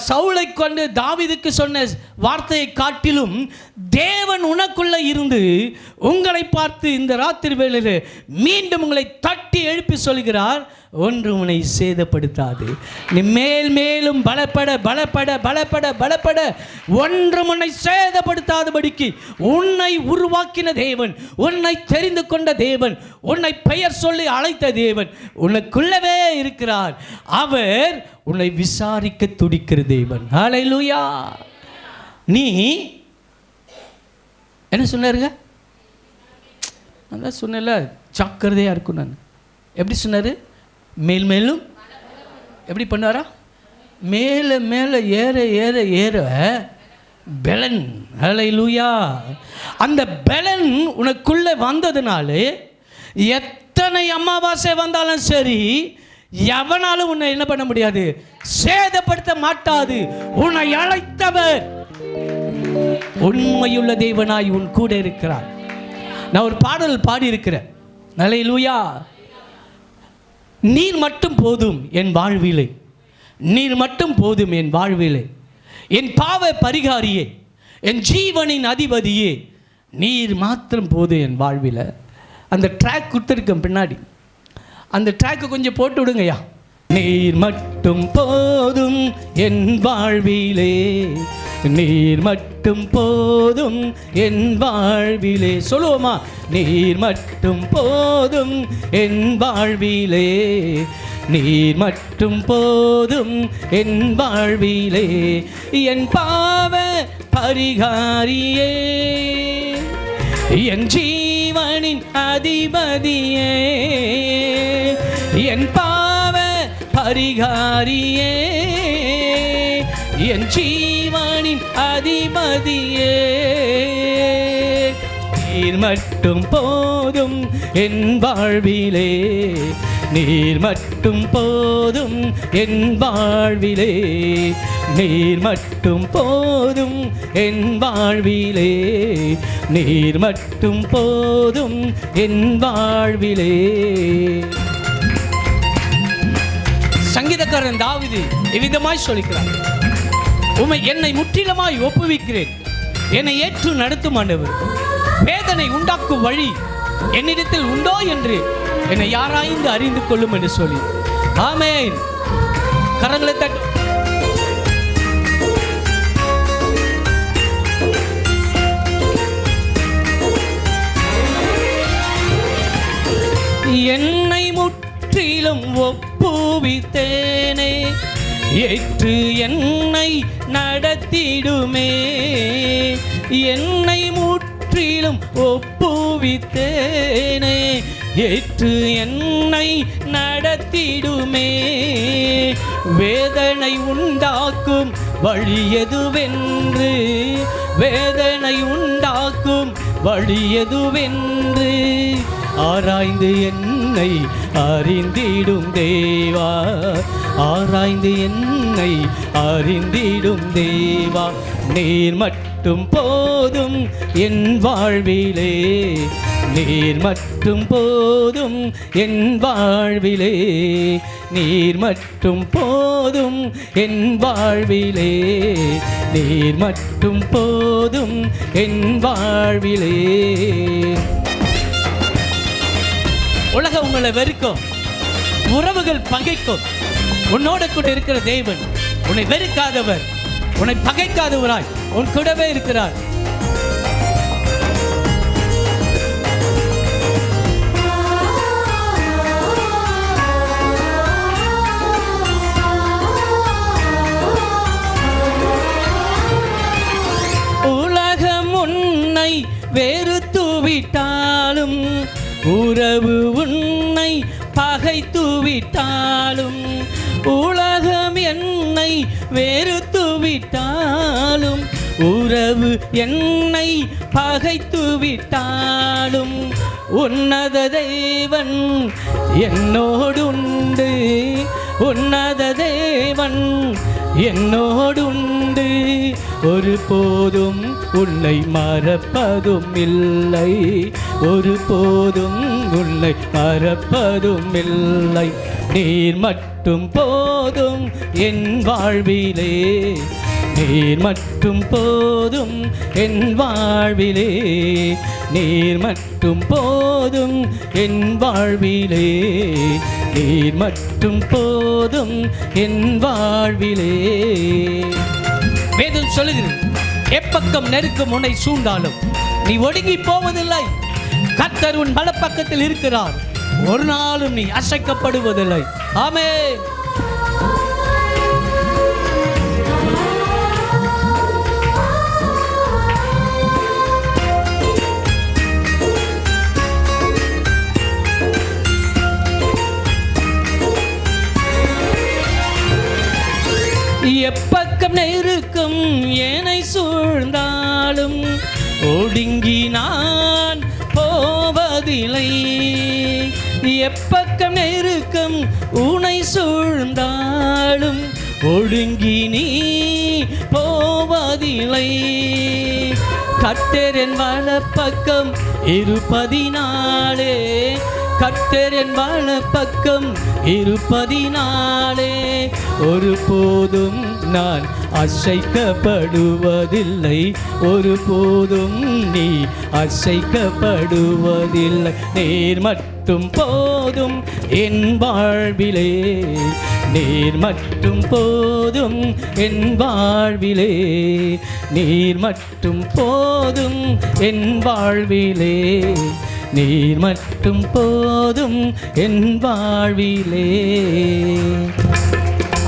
சவுலை கொண்டு தாவீதுக்கு சொன்ன வார்த்தையை காட்டிலும் தேவன் உனக்குள்ள இருந்து உங்களை பார்த்து இந்த ராத்திரி வேளையிலே மீண்டும் உங்களை தட்டி எழுப்பி சொல்கிறார், ஒன்று உன்னை சேதப்படுத்தாது. நீ மேல் மேலும் பலப்பட பலப்பட பலப்பட பலப்பட ஒன்றும் உன்னை சேதப்படுத்தாதபடிக்கு உன்னை உருவாக்கின தேவன், உன்னை தெரிந்து கொண்ட தேவன், உன்னை பெயர் சொல்லி அழைத்த தேவன் உனக்குள்ளவே இருக்கிறார். அவர் உன்னை விசாரிக்க துடிக்கிற தேவன். ஹல்லேலூயா. நீ என்ன சொன்னாருங்க? நான் சொன்னல, ஜாக்கிரதையா இருக்கும். நான் எப்படி சொன்னாரு? மேல் மேலும் எப்படி பண்ணாரா? மேலே மேலே ஏற ஏற ஏற பெலன். ஹல்லேலூயா. அந்த பெலன் உனக்குள்ளே வந்ததுனால எத்தனை அமாவாசை வந்தாலும் சரி, எவனாலும் உன்னை என்ன பண்ண முடியாது, சேதப்படுத்த மாட்டாது. உன்னை அழைத்தவர் உண்மையுள்ள தேவனாய் உன் கூட இருக்கிறார். நான் ஒரு பாடல் பாடி இருக்கிறேன். ஹல்லேலூயா. நீர் மட்டும் போதும் என் வாழ்விலே, நீர் மட்டும் போதும் என் வாழ்விலே, என் பாவ பரிகாரியே, என் ஜீவனின் அதிபதியே, நீர் மாத்திரம் போதும் என் வாழ்வில். அந்த ட்ராக் கொடுத்துருக்கேன் பின்னாடி, அந்த ட்ராக்கை கொஞ்சம் போட்டு விடுங்கய்யா. நீர் மட்டும் போதும் என் வாழ்விலே, நீர் மட்டும் போதும் என் வாழ்விலே. சொல்லுவோமா? நீர் மட்டும் போதும் என் வாழ்விலே, நீர் மட்டும் போதும் என் வாழ்விலே, என் பாவ பரிகாரியே, என் ஜீவனின் அதிபதியே, என் பாவ பரிகாரியே, என் ஜீவனின் அதிபதியே, நீர் மட்டும் போதும் என் வாழ்விலே, நீர் மட்டும் போதும் என் வாழ்விலே, நீர் மட்டும் போதும் என் வாழ்விலே, நீர் மட்டும் போதும் என் வாழ்விலே. சங்கீதக்காரன் தாவீது இவ்விதமாய் சொல்கிறார், என்னை முற்றிலுமாய் ஒப்புவிக்கிறேன், என்னை ஏற்று நடத்தும் ஆண்டவர். வேதனை உண்டாக்கும் வழி என்னிடத்தில் உண்டோ என்று என்னை யாராய்ந்து அறிந்து கொள்ளும் என்று சொல்லி. ஆமென். கரங்களை தட்டு. என்னை முற்றிலும் ஒப்புவித்தேனே, ஏற்று என்னை நடத்திடுமே, என்னை முற்றிலும் ஒப்புவித்தேனே, ஏற்று என்னை நடத்திடுமே. வேதனை உண்டாக்கும் வழி எதுவென்று, வேதனை உண்டாக்கும் வழி எதுவென்று ஆராய்ந்து என்னை அறிந்திடும் தேவா, ஆராய்ந்து என்னை அறிந்திடும் தேவா. நீர் மட்டும் போதும் என் வாழ்விலே, நீர் மட்டும் போதும் என் வாழ்விலே, நீர் மட்டும் போதும் என் வாழ்விலே, நீர் மட்டும் போதும் என் வாழ்விலே. உலகம் உங்களை வெறுக்கும், உறவுகள் பகைக்கும். உன்னோட கூட இருக்கிற தேவன் உன்னை வெறுக்காதவர், உன்னை பகைக்காதவராய் உன் கூடவே இருக்கிறார். உலகம் உன்னை வெறுத்துவிட்டாலும், உறவு உன்னை பகைத்துவிட்டாலும், உலகம் என்னை வெறுத்துவிட்டாலும், உறவு என்னை பகைத்துவிட்டாலும், உன்னத தேவன் என்னோடுண்டு, உன்னத தேவன் என்னோடுண்டு. ஒரு போதும் உன்னை மறப்பதும் இல்லை, ஒரு போதும் உன்னை மறப்பதும் இல்லை. நீர் மட்டும் போதும் என் வாழ்விலே, நீர் மட்டும் போதும் என் வாழ்விலே, நீர் மட்டும் போதும் என் வாழ்விலே, நீர் மட்டும் போதும் என் வாழ்விலே. வேதம் சொல்லுகிறது, எப்பக்கம் நெருக்கம் உன்னை சூழ்ந்தாலும் நீ ஒடுங்கி போவதில்லை. கர்த்தர் உன் வலப்பக்கத்தில் இருக்கிறார், ஒரு நாளும் நீ அசைக்கப்படுவதில்லை. ஆமென். எப்பக்கம் நெருக்கம் என்னை சூழ்ந்தாலும் ஒடுங்கி நான் போவதில்லை. எப்பக்கம் நெருக்கம் உன்னை சூழ்ந்தாலும் ஒடுங்கி நீ போவதில்லை. கர்த்தர் என் வலப்பக்கம் இருப்பதினாலே, கர்த்தர் என் வலப்பக்கம் இருப்பதினாலே, ஒரு போதும் நான் அசைக்கப்படுவதில்லை, ஒரு போதும் நீ அசைக்கப்படுவதில்லை. நீர் மட்டும் போதும் என் வாழ்விலே, நீர் மட்டும் போதும் என் வாழ்விலே, நீர் மட்டும் போதும் என் வாழ்விலே, நீர் மட்டும் போதும் என் வாழ்விலே.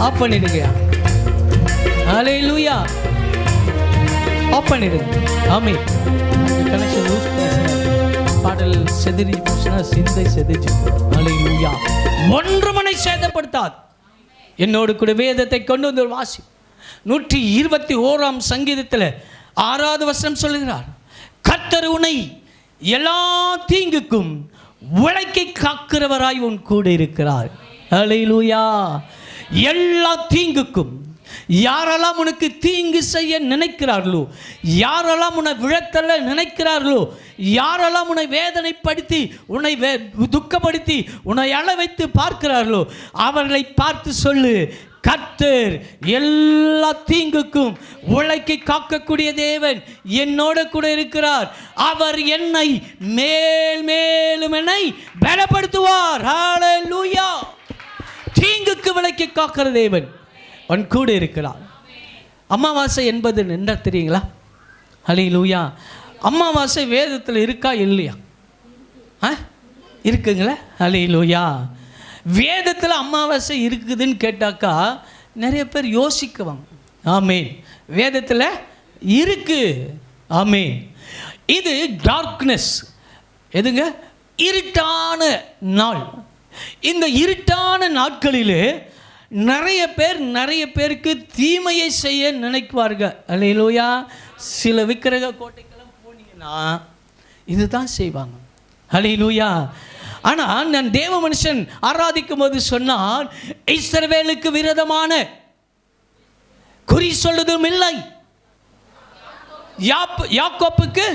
ஆஃப் பண்ணிடுங்க. ஹல்லேலூயா. ஆஃப் பண்ணிடுங்க. ஆமென். கனெக்ஷன் லூஸ் பாடல் செதறி போச்சுனா சிந்தை செதறிச்சு. ஹல்லேலூயா. ஒன்று மனை சேதப்படுத்தாது. என்னோடு கூட வேதத்தை கொண்டு வந்து ஒரு வாசி. 121ஆம் சங்கீதத்தில் 6வது வசனம் சொல்லுகிறார், கர்த்தர் உன்னை எல்லா தீங்குக்கும் விலக்கி காக்கிறவராய் உன் கூட இருக்கிறார். ஹல்லேலூயா. எல்லா தீங்குக்கும், யாரெல்லாம் உனக்கு தீங்கு செய்ய நினைக்கிறார்களோ, யாரெல்லாம் உன்னை விழத்தள்ள நினைக்கிறார்களோ, யாரெல்லாம் உன்னை வேதனைப்படுத்தி உன்னை துக்கப்படுத்தி உன்னை அழ வைத்து பார்க்கிறார்களோ, அவர்களை பார்த்து சொல்லு, கர்த்தர் எல்லா தீங்குக்கும் விலக்கி காக்கக்கூடிய தேவன் என்னோட கூட இருக்கிறார். அவர் என்னை மேல் மேலும் என்னை பலப்படுத்துவார். ஹல்லேலூயா. தீங்குக்கு விலக்கி காக்கிற தேவன் அவன் கூட இருக்கிறார். அமாவாசை என்பது என்ன தெரியுங்களா? ஹல்லேலூயா. அமாவாசை வேதத்தில் இருக்கா இல்லையா? இருக்குங்களா? ஹல்லேலூயா. வேதத்தில் அமாவாசை இருக்குதுன்னு கேட்டாக்கா நிறைய பேர் யோசிக்குவாங்க. ஆமென். வேதத்தில் இருக்கு, ஆமென். இது டார்க்னஸ், எதுங்க? இருட்டான நாள். இந்த இருட்டான நாட்களிலே நிறைய பேருக்கு தீமையை செய்ய நினைக்குவார்கள். அல்லேலூயா. சில விக்கிரக கோட்டைக்கெல்லாம் போனீங்கன்னா இதுதான் செய்வாங்க. அல்லேலூயா. ஆனால் நான் தேவ மனுஷன் ஆராதிக்கும் போது சொன்னார், இஸ்ரவேலுக்கு விரோதமான குறி சொல்லுதும் இல்லை, யாக்கோப்புக்கு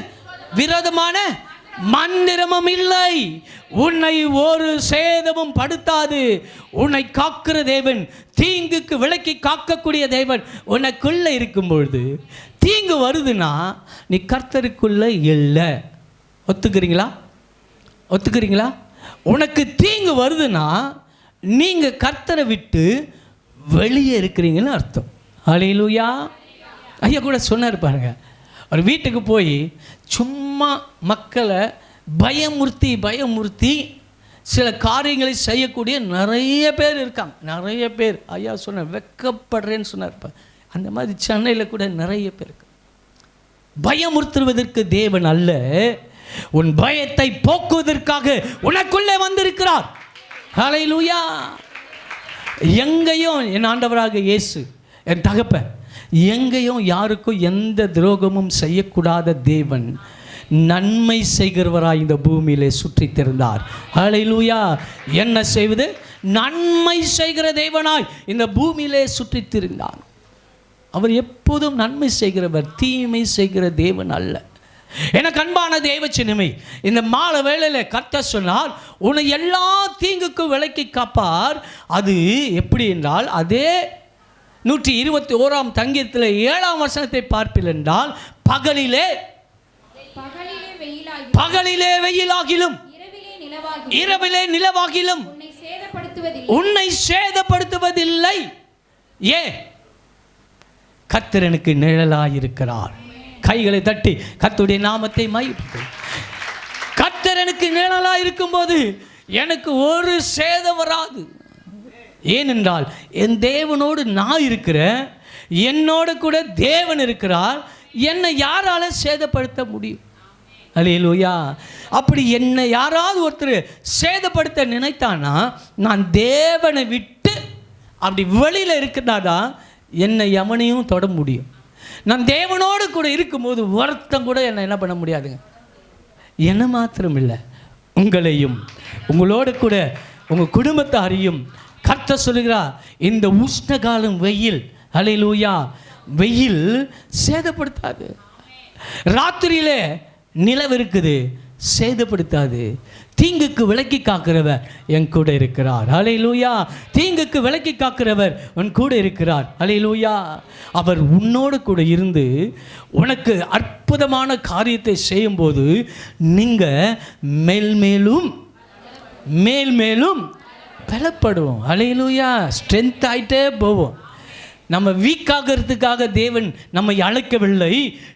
விரோதமான மந்திரமும் இல்லை, உன்னை ஒரு சேதமும் படுத்தாது, உன்னை காக்கிற தேவன், தீங்குக்கு விலக்கி காக்கக்கூடிய தேவன் உனக்குள்ள இருக்கும் பொழுது தீங்கு வருதுன்னா நீ கர்த்தருக்குள்ள இல்லை. ஒத்துக்கிறீங்களா? ஒத்துக்கிறீங்களா? உனக்கு தீங்கு வருதுன்னா நீங்க கர்த்தரை விட்டு வெளியே இருக்கிறீங்கன்னு அர்த்தம். ஹல்லேலூயா. ஐயா கூட சொன்னார் பாருங்க, ஒரு வீட்டுக்கு போய் சும்மா மக்களை பயமுறுத்தி சில காரியங்களை செய்யக்கூடிய நிறைய பேர் இருக்காங்க. நிறைய பேர் ஐயா சொன்ன வெக்கப்படுறேன்னு சொன்னார். அந்த மாதிரி சென்னையில் கூட நிறைய பேர் இருக்கு. பயமுறுத்துவதற்கு தேவன் அல்ல, உன் பயத்தை போக்குவதற்காக உனக்குள்ளே வந்திருக்கிறார். ஹல்லேலூயா. எங்கேயும் என் ஆண்டவராக இயேசு, என் தகப்பன், எங்கேயும் யாருக்கும் எந்த துரோகமும் செய்யக்கூடாத தேவன் நன்மை செய்கிறவராய் இந்த பூமியிலே சுற்றி திரிந்தார். ஹல்லேலூயா. என்ன செய்வது? நன்மை செய்கிற தேவனாய் இந்த பூமியிலே சுற்றி திரிந்தார். அவர் எப்போதும் நன்மை செய்கிறவர், தீமை செய்கிற தேவன் அல்ல. எனக்கு அன்பான தேவச்சினமே, இந்த மாலை வேளையில் கர்த்தர் சொன்னார், உன்னை எல்லா தீங்குக்கும் விலக்கி காப்பார். அது எப்படி என்றால், அதே 121 சங்கீதத்தில் 7ஆம் வசனத்தை பார்ப்பில் என்றால், பகலிலே வெயிலாகிலும் இரவிலே நிலவாகிலும் உன்னை சேதப்படுத்துவதில்லை. ஏன்? கர்த்தர் எனக்கு நிழலாயிருக்கிறார். கைகளை தட்டி கர்த்தருடைய நாமத்தை மகிமைப்படுத்து. கர்த்தர் எனக்கு நிழலாய் இருக்கும்போது எனக்கு ஒரு சேதம் வராது. ஏனென்றால் என் தேவனோடு நான் இருக்கிறேன், என்னோடு கூட தேவன் இருக்கிறார். என்னை யாரால சேதப்படுத்த முடியும்? அல்லேலூயா. அப்படி என்னை யாராவது ஒருத்தர் சேதப்படுத்த நினைத்தானா, நான் தேவனை விட்டு அப்படி வெளியில் இருக்கிறதாதான் என்னை எவனையும் தொட முடியும். நான் தேவனோடு கூட இருக்கும்போது ஒருத்தம் கூட என்னை என்ன பண்ண முடியாதுங்க. என்ன மாத்திரம் இல்லை, உங்களையும் உங்களோடு கூட உங்கள் குடும்பத்தாரையும் கர்த்தர் சொல்லுகிறார், இந்த உஷ்ணகாலம் வெயில், ஹல்லேலூயா, வெயில் சேதப்படுத்தாது. ராத்திரியிலே நிலவு இருக்குது, சேதப்படுத்தாது. தீங்குக்கு விலக்கி காக்கிறவர் என் கூட இருக்கிறார். ஹல்லேலூயா. தீங்குக்கு விலக்கி காக்கிறவர் உன் கூட இருக்கிறார். ஹல்லேலூயா. அவர் உன்னோடு கூட இருந்து உனக்கு அற்புதமான காரியத்தை செய்யும்போது நீங்கள் மேல்மேலும் பலப்படுவோம். ஹல்லேலூயா. ஸ்ட்ரென்த் ஆகிட்டே போவோம். நம்ம வீக்காகிறதுக்காக தேவன் நம்மை அழைக்கவில்லை,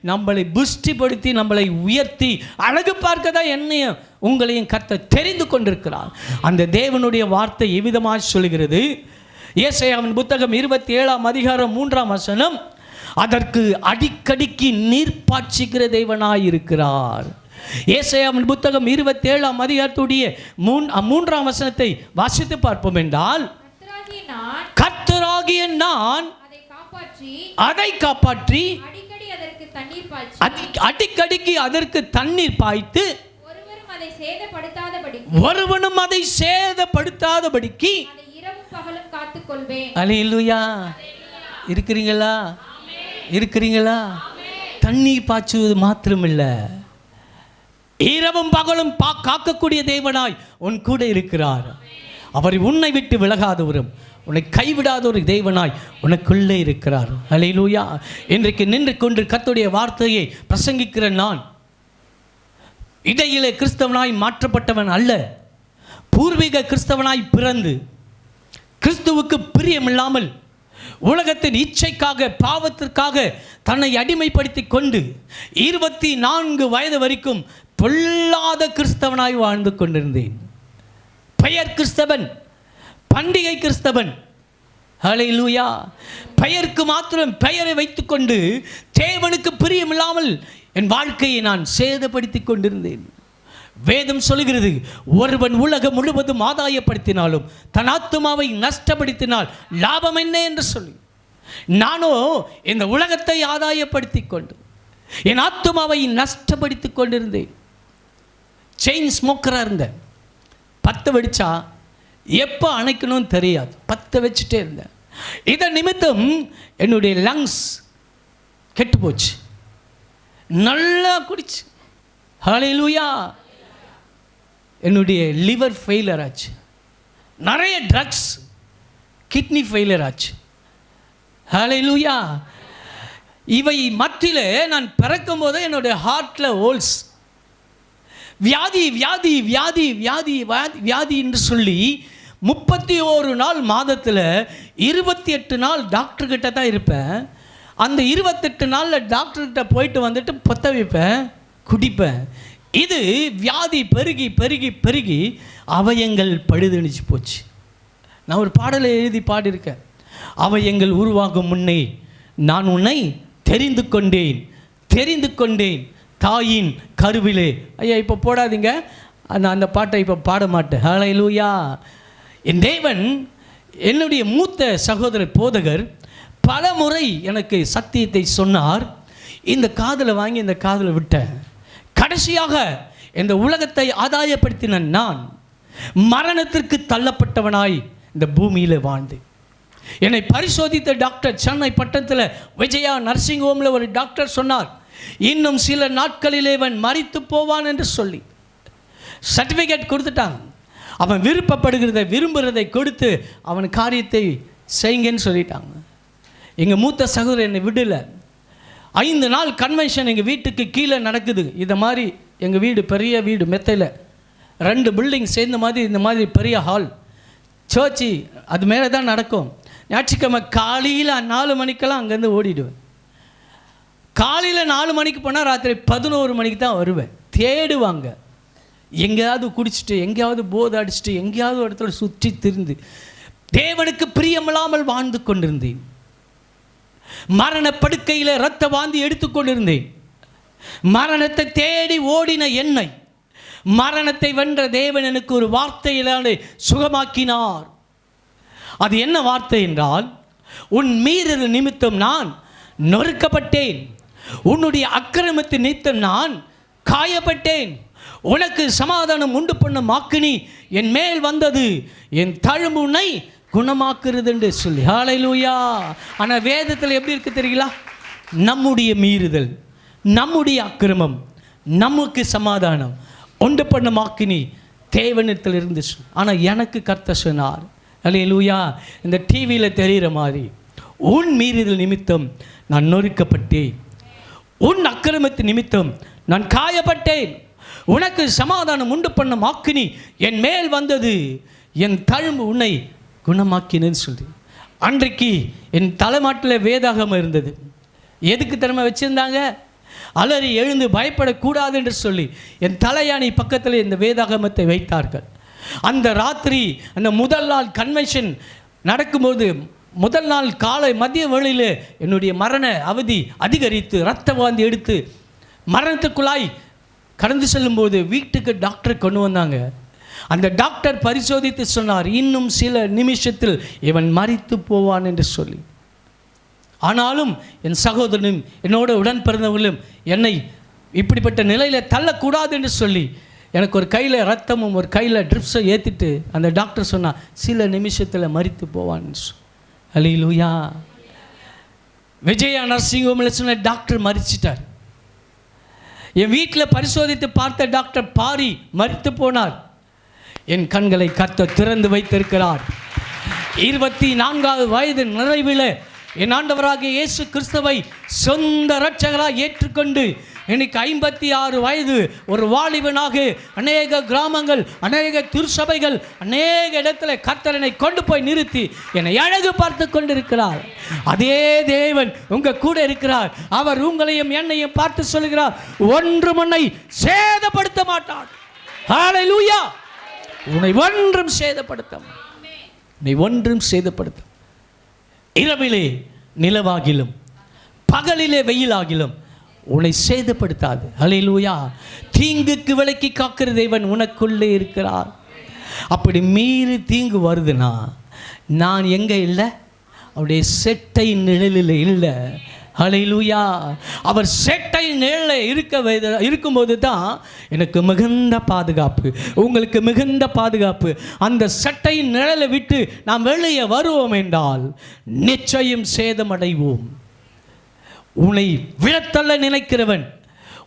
நம்மளை புஷ்டிப்படுத்தி நம்மளை உயர்த்தி அழகு பார்க்க தான் என்னையும் உங்களையும் கர்த்தர் தெரிந்து கொண்டிருக்கிறார். அந்த தேவனுடைய வார்த்தை எவ்விதமாக சொல்கிறது? ஏசாயாவின் புத்தகம் 27ஆம் அதிகாரம் 3ஆம் வசனம், அதற்கு அடிக்கடிக்கு நீர் பாய்ச்சுகிற தேவனாய் இருக்கிறார். ஏசாயாவின் புத்தகம் 27ஆம் அதிகாரத்துடைய 3ஆம் வசனத்தை வாசித்து பார்ப்போம் என்றால், கர்த்தராகிய நான் அதை காப்பாற்றி அடிக்கடிக்கு அதற்கு தண்ணீர் பாய்த்து ஒருவனும் அதை சேதப்படுத்தாதபடிக்கு அல்லேலூயா. இருக்கிறீங்களா? தண்ணீர் பாய்ச்சுவது மாத்திரமில்ல, இரவும் பகலும் காக்கக்கூடிய தேவனாய் உன் கூட இருக்கிறார். அவர் உன்னை விட்டு விலகாதவரும் உன்னை கைவிடாத ஒரு தேவனாய் உனக்குள்ளே இருக்கிறார். அல்லேலூயா. இன்றைக்கு நின்று கொண்டு கர்த்தருடைய வார்த்தையை பிரசங்கிக்கிற நான் இடையிலே கிறிஸ்தவனாய் மாற்றப்பட்டவன் அல்ல. பூர்வீக கிறிஸ்தவனாய் பிறந்து கிறிஸ்துவுக்கு பிரியமில்லாமல் உலகத்தின் இச்சைக்காக பாவத்திற்காக தன்னை அடிமைப்படுத்தி கொண்டு 24 வயது வரைக்கும் பொல்லாத கிறிஸ்தவனாய் வாழ்ந்து கொண்டிருந்தேன். பெயர் கிறிஸ்தவன், பண்டிகை கிறிஸ்தவன். ஹல்லேலூயா. பெயருக்கு மாத்திரம் பெயரை வைத்துக்கொண்டு தேவனுக்கு பிரியமில்லாமல் என் வாழ்க்கையை நான் சேதப்படுத்தி கொண்டிருந்தேன். வேதம் சொல்லுகிறது, ஒருவன் உலகம் முழுவதும் ஆதாயப்படுத்தினாலும் தன் ஆத்துமாவை நஷ்டப்படுத்தினால் லாபம் என்ன என்று சொல்லி, நானோ இந்த உலகத்தை ஆதாயப்படுத்தி கொண்டு என் ஆத்துமாவை நஷ்டப்படுத்தி கொண்டிருந்தேன். செயின் ஸ்மோக்கராக இருந்தேன். 10 வெடிச்சா எப்போ அணைக்கணும்னு தெரியாது, 10 வச்சுட்டே இருந்தேன். இதன் நிமித்தம் என்னுடைய லங்ஸ் கெட்டு போச்சு. நல்லா குடிச்சு, ஹல்லேலூயா. என்னுடைய லிவர் ஃபெயிலியர் ஆச்சு. நிறைய ட்ரக்ஸ், கிட்னி ஃபெயிலியர் ஆச்சு. ஹல்லேலூயா. இவை மத்தியில் நான் பிறக்கும் போது என்னுடைய ஹார்ட்டில் ஹோல்ஸ், வியாதி வியாதி வியாதி வியாதி வியாதி என்று சொல்லி 31 நாள் மாதத்தில் 28 நாள் டாக்டர்கிட்ட தான் இருப்பேன். அந்த 28 நாளில் டாக்டர்கிட்ட போயிட்டு வந்துட்டு பொத்த வைப்பேன், குடிப்பேன். இது வியாதி பெருகி பெருகி பெருகி அவயங்கள் பழுதணிச்சு போச்சு. நான் ஒரு பாடலை எழுதி பாடியிருக்கேன். அவயங்கள் உருவாகும் முன்னே நான் உன்னை தெரிந்து கொண்டேன், தெரிந்து கொண்டேன் தாயின் கருவிலே. ஐயா இப்போ போடாதீங்க, அந்த பாட்டை இப்போ பாட மாட்டேன். ஹல்லேலூயா. என் தேவன், என்னுடைய மூத்த சகோதரர் போதகர் பல முறை எனக்கு சத்தியத்தை சொன்னார். இந்த காதில் வாங்கி இந்த காதில் விட்டேன். கடைசியாக இந்த உலகத்தை ஆதாயப்படுத்தின நான் மரணத்திற்கு தள்ளப்பட்டவனாய் இந்த பூமியில் வாழ்ந்தேன். என்னை பரிசோதித்த டாக்டர், சென்னை பட்டணத்தில் விஜயா நர்சிங் ஹோமில் ஒரு டாக்டர் சொன்னார், இன்னும் சில நாட்களிலே இவன் மரித்து போவான் என்று சொல்லி சர்டிஃபிகேட் கொடுத்துட்டாங்க. அவன் விரும்புகிறதை கொடுத்து அவன் காரியத்தை செய்யுங்கன்னு சொல்லிட்டாங்க. எங்கள் மூத்த சகோதரர் என்னை விடலை. 5 நாள் கன்வென்ஷன் எங்கள் வீட்டுக்கு கீழே நடக்குது. இதை மாதிரி எங்கள் வீடு பெரிய வீடு, மெத்தையில் 2 பில்டிங் சேர்ந்த மாதிரி இந்த மாதிரி பெரிய ஹால், சர்ச்சி அது மேலே தான் நடக்கும். ஞாயிற்றுக்கிழமை காலையில் 4 மணிக்கெல்லாம் அங்கேருந்து ஓடிடுவேன். காலையில் 4 மணிக்கு போனால் ராத்திரி 11 மணிக்கு தான் வருவேன். தேடுவாங்க, எங்கேயாவது குடிச்சிட்டு, எங்கேயாவது போதை அடிச்சுட்டு, எங்கேயாவது இடத்துல சுற்றி திரிந்து தேவனுக்கு பிரியமில்லாமல் வாழ்ந்து கொண்டிருந்தேன். மரண படுக்கையில் இரத்த வாந்தி எடுத்துக்கொண்டிருந்தேன். மரணத்தை தேடி ஓடின என்னை மரணத்தை வென்ற தேவன் எனக்கு ஒரு வார்த்தையிலே சுகமாக்கினார். அது என்ன வார்த்தை என்றால், உன் மீறல் நிமித்தம் நான் நொறுக்கப்பட்டேன், உன்னுடைய அக்கிரமத்தின் நிமித்தம் நான் காயப்பட்டேன், உனக்கு சமாதானம் உண்டு பண்ண மாக்கினி என் மேல் வந்தது, என் தழும்பு உன்னை குணமாக்குறது என்று சொல்லி. ஹல்லேலூயா. ஆனால் வேதத்தில் எப்படி இருக்கு தெரியுங்களா? நம்முடைய மீறுதல், நம்முடைய அக்கிரமம் நமக்கு சமாதானம் உண்டு பண்ண மாக்கினி தேவனிடத்தில் இருந்து. ஆனால் எனக்கு கர்த்தர் சொன்னார், ஹல்லேலூயா, இந்த டிவியில் தெரிகிற மாதிரி, உன் மீறுதல் நிமித்தம் நான் நொறுக்கப்பட்டேன், உன் அக்கிரமத்தின் நிமித்தம் நான் காயப்பட்டேன், உனக்கு சமாதானம் உண்டு பண்ண மாக்கினி என் மேல் வந்தது, என் தழும்பு உன்னை குணமாக்கினேன்னு சொல்லி. அன்றைக்கு என் தலைமாட்டில் வேதாகமம் இருந்தது. எதுக்கு திறமை வச்சுருந்தாங்க? அலறி எழுந்து பயப்படக்கூடாது என்று சொல்லி என் தலையாணி பக்கத்தில் இந்த வேதாகமத்தை வைத்தார்கள். அந்த ராத்திரி, அந்த முதல் நாள் கன்வென்ஷன் நடக்கும்போது, முதல் நாள் காலை மதிய வேளையில் என்னுடைய மரண அவதி அதிகரித்து இரத்த வாந்தி எடுத்து மரணத்துக்குள்ளாய் கடந்து செல்லும்போது வீட்டுக்கு டாக்டர் கொண்டு வந்தாங்க. அந்த டாக்டர் பரிசோதித்து சொன்னார், இன்னும் சில நிமிஷத்தில் இவன் மரித்து போவான் என்று சொல்லி. ஆனாலும் என் சகோதரனும் என்னோட உடன் பிறந்தவர்களும் என்னை இப்படிப்பட்ட நிலையில் தள்ளக்கூடாது என்று சொல்லி எனக்கு ஒரு கையில் ரத்தமும் ஒரு கையில் ட்ரிப்ஸை ஏற்றிட்டு அந்த டாக்டர் சொன்னார், சில நிமிஷத்தில் மரித்து போவான்னு சொல்லி. ஹல்லேலூயா. விஜயா நர்சிங் ஹோமில் சொன்ன டாக்டர் மரிச்சிட்டார். என் வீட்டில் பரிசோதித்து பார்த்த டாக்டர் பாரி மரித்து போனார். என் கண்களை கர்த்தர் திறந்து வைத்திருக்கிறார். 24வது வயது நிறைவில் என் ஆண்டவராகிய இயேசு கிறிஸ்துவை சொந்த இரட்சகராக ஏற்றுக்கொண்டு இன்னைக்கு 56 வயது ஒரு வாலிபனாக அநேக கிராமங்கள், அநேக திருச்சபைகள், அநேக இடத்துல கர்த்தரனை கொண்டு போய் நிறுத்தி என்னை அழகு பார்த்து கொண்டிருக்கிறார். அதே தேவன் உங்க கூட இருக்கிறார். அவர் உங்களையும் என்னையும் பார்த்து சொல்கிறார், ஒன்றும் உன்னை சேதப்படுத்த மாட்டார். ஹல்லேலூயா. உன்னை ஒன்றும் சேதப்படுத்தும், உன்னை ஒன்றும் சேதப்படுத்தும். இரவிலே நிலவாகிலும் பகலிலே வெயிலாகிலும் உன்னை சேதப்படுத்தாது. ஹல்லேலூயா. தீங்குக்கு விலக்கி காக்கிற தேவன் உனக்குள்ளே இருக்கிறார். அப்படி மீறி தீங்கு வருதுன்னா நான் எங்கே இல்லை? அவருடைய செட்டை நிழலில் இல்லை. ஹல்லேலூயா. அவர் செட்டை நிழலில் இருக்கும்போது தான் எனக்கு மிகுந்த பாதுகாப்பு, உங்களுக்கு மிகுந்த பாதுகாப்பு. அந்த செட்டை நிழலை விட்டு நாம் வெளியே வருவோம் என்றால் நிச்சயம் சேதமடைவோம். உன்னை விழத்தள்ள நினைக்கிறவன்,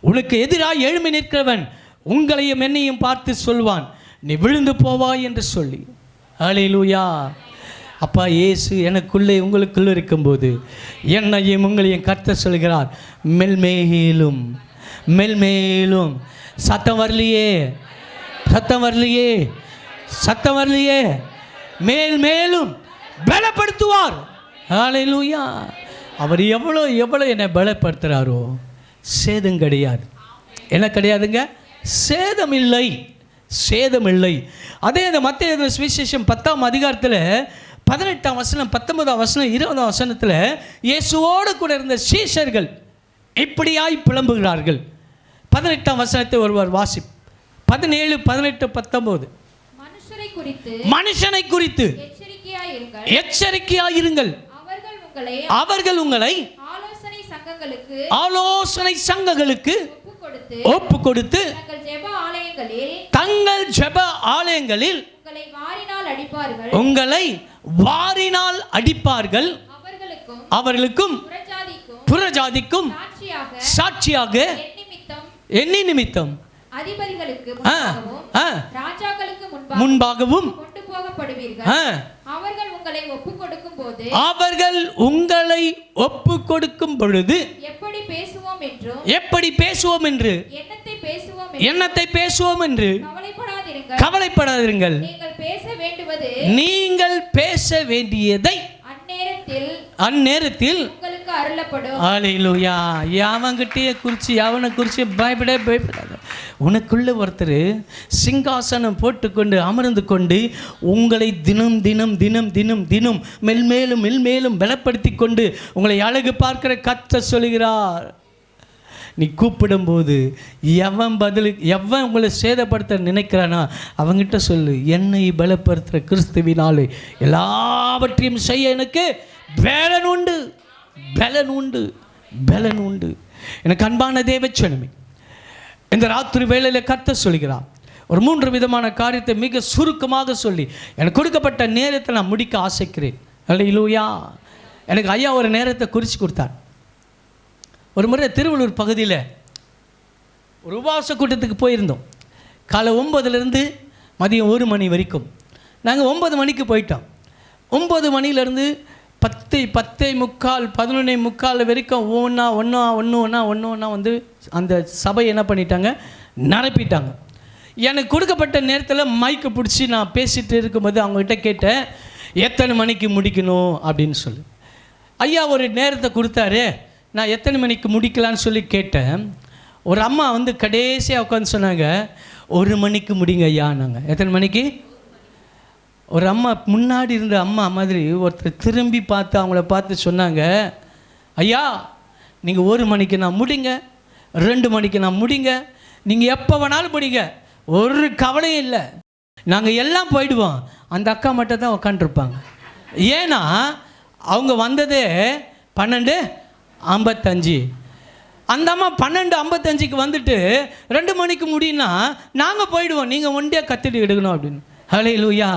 உனக்கு எதிராக எழும்பி நிற்கிறவன் உங்களையும் என்னையும் பார்த்து சொல்வான், நீ விழுந்து போவாய் என்று சொல்லி. ஹல்லேலூயா. அப்பா இயேசு எனக்குள்ளே உங்களுக்குள்ளே இருக்கும்போது என்னையும் உங்களையும் கர்த்தர் சொல்கிறார், மெல்மேலும் மெல்மேலும். சத்தம் வரலையே, சத்தம் வரலையே, சத்தம் வரலையே. மேல் மேலும் பலப்படுத்துவார். ஹல்லேலூயா. அவர் எவ்வளோ எவ்வளோ என்னை பலப்படுத்துகிறாரோ சேதம் கிடையாது. என்ன கிடையாதுங்க? சேதம் இல்லை, சேதம் இல்லை. அதே இந்த மத்தேயு சுவிசேஷம் 10ஆம் அதிகாரத்தில் 18ஆம் வசனம், 19ஆம் வசனம், 20ஆம் வசனத்தில் இயேசுவோடு கூட இருந்த சீஷர்கள் இப்படியாய் புலம்புகிறார்கள். 18ஆம் வசனத்தை ஒருவர் வாசி. 17, 18, 19. மனுஷனை குறித்து எச்சரிக்கையாயிருங்கள். அவர்கள் உங்களை ஆலோசனை சங்கங்களுக்கு ஒப்பு கொடுத்து தங்கள் ஜெப ஆலயங்களில் உங்களை வாரினால் அடிப்பார்கள். அவர்களுக்கும் புறஜாதிக்கும் சாட்சியாக எண்ணி நிமித்தம் முன்பாகவும் அவர்கள் ஒப்பு கொடுக்கும் பொழுது எப்படி பேசுவோம் என்று எண்ணத்தை பேசுவோம் என்று கவலைப்படாதிருங்கள். நீங்கள் பேச வேண்டியதை அந்நேரத்தில் ஹல்லேலூயா. அவன்கிட்டயே குறித்து அவனை குறித்து பயப்படாத. உனக்குள்ள ஒருத்தர் சிங்காசனம் போட்டுக்கொண்டு அமர்ந்து கொண்டு உங்களை தினம் தினம் தினம் தினம் தினம் மெல்மேலும் மெல்மேலும் பலப்படுத்தி கொண்டு உங்களை அழகு பார்க்கிற கர்த்தர் சொல்கிறார், நீ கூப்பிடும்போது எவன் உங்களை சேதப்படுத்த நினைக்கிறானா அவங்கிட்ட சொல்லு, என்னை பலப்படுத்துகிற கிறிஸ்துவினாலே எல்லாவற்றையும் செய்ய எனக்கு பலன் உண்டு, பலன் உண்டு, பலன் உண்டு. எனக்கு அன்பான தேவச்சனமே, இந்த ராத்திரி வேளையில் கர்த்தர் சொல்கிறார் ஒரு 3 விதமான காரியத்தை மிக சுருக்கமாக சொல்லி எனக்கு கொடுக்கப்பட்ட நேரத்தை நான் முடிக்க ஆசைக்கிறேன். ஹல்லேலூயா. எனக்கு ஐயா ஒரு நேரத்தை குறித்து கொடுத்தார். ஒரு முறை திருவள்ளூர் பகுதியில் ஒரு உபவாச கூட்டத்துக்கு போயிருந்தோம். காலை 9லேருந்து மதியம் 1 மணி வரைக்கும். நாங்கள் 9 மணிக்கு போயிட்டோம். 9 மணிலேருந்து 10:45, 11:45 வரைக்கும் ஒன்றா வந்து அந்த சபை என்ன பண்ணிட்டாங்க, நிரப்பிட்டாங்க. எனக்கு கொடுக்கப்பட்ட நேரத்தில் மைக்கை பிடிச்சி நான் பேசிகிட்டு இருக்கும்போது அவங்ககிட்ட கேட்டேன், எத்தனை மணிக்கு முடிக்கணும் அப்படின்னு சொல்லி. ஐயா ஒரு நேரத்தை கொடுத்தாரு. நான் எத்தனை மணிக்கு முடிக்கலான்னு சொல்லி கேட்டேன். ஒரு அம்மா வந்து கடைசியாக உட்காந்து சொன்னாங்க, 1 மணிக்கு முடிங்க ஐயா. நாங்கள் எத்தனை மணிக்கு? ஒரு அம்மா முன்னாடி இருந்த அம்மா மாதிரி ஒருத்தர் திரும்பி பார்த்து அவங்கள பார்த்து சொன்னாங்க, ஐயா நீங்கள் 1 மணிக்கு நான் முடிங்க, 2 மணிக்கு நான் முடிங்க, நீங்கள் எப்போ வேணாலும் முடிங்க, ஒரு கவலையும் இல்லை, நாங்கள் எல்லாம் போயிடுவோம். அந்த அக்கா மட்டும் தான் உக்காண்டிருப்பாங்க. ஏன்னா அவங்க வந்ததே 12:55. அந்த அம்மா 12:55க்கு வந்துட்டு 2 மணிக்கு முடியும்னா நாங்கள் போயிடுவோம், நீங்கள் ஒண்டியாக கத்திட்டு எடுக்கணும் அப்படின்னு. ஹல்லேலூயா.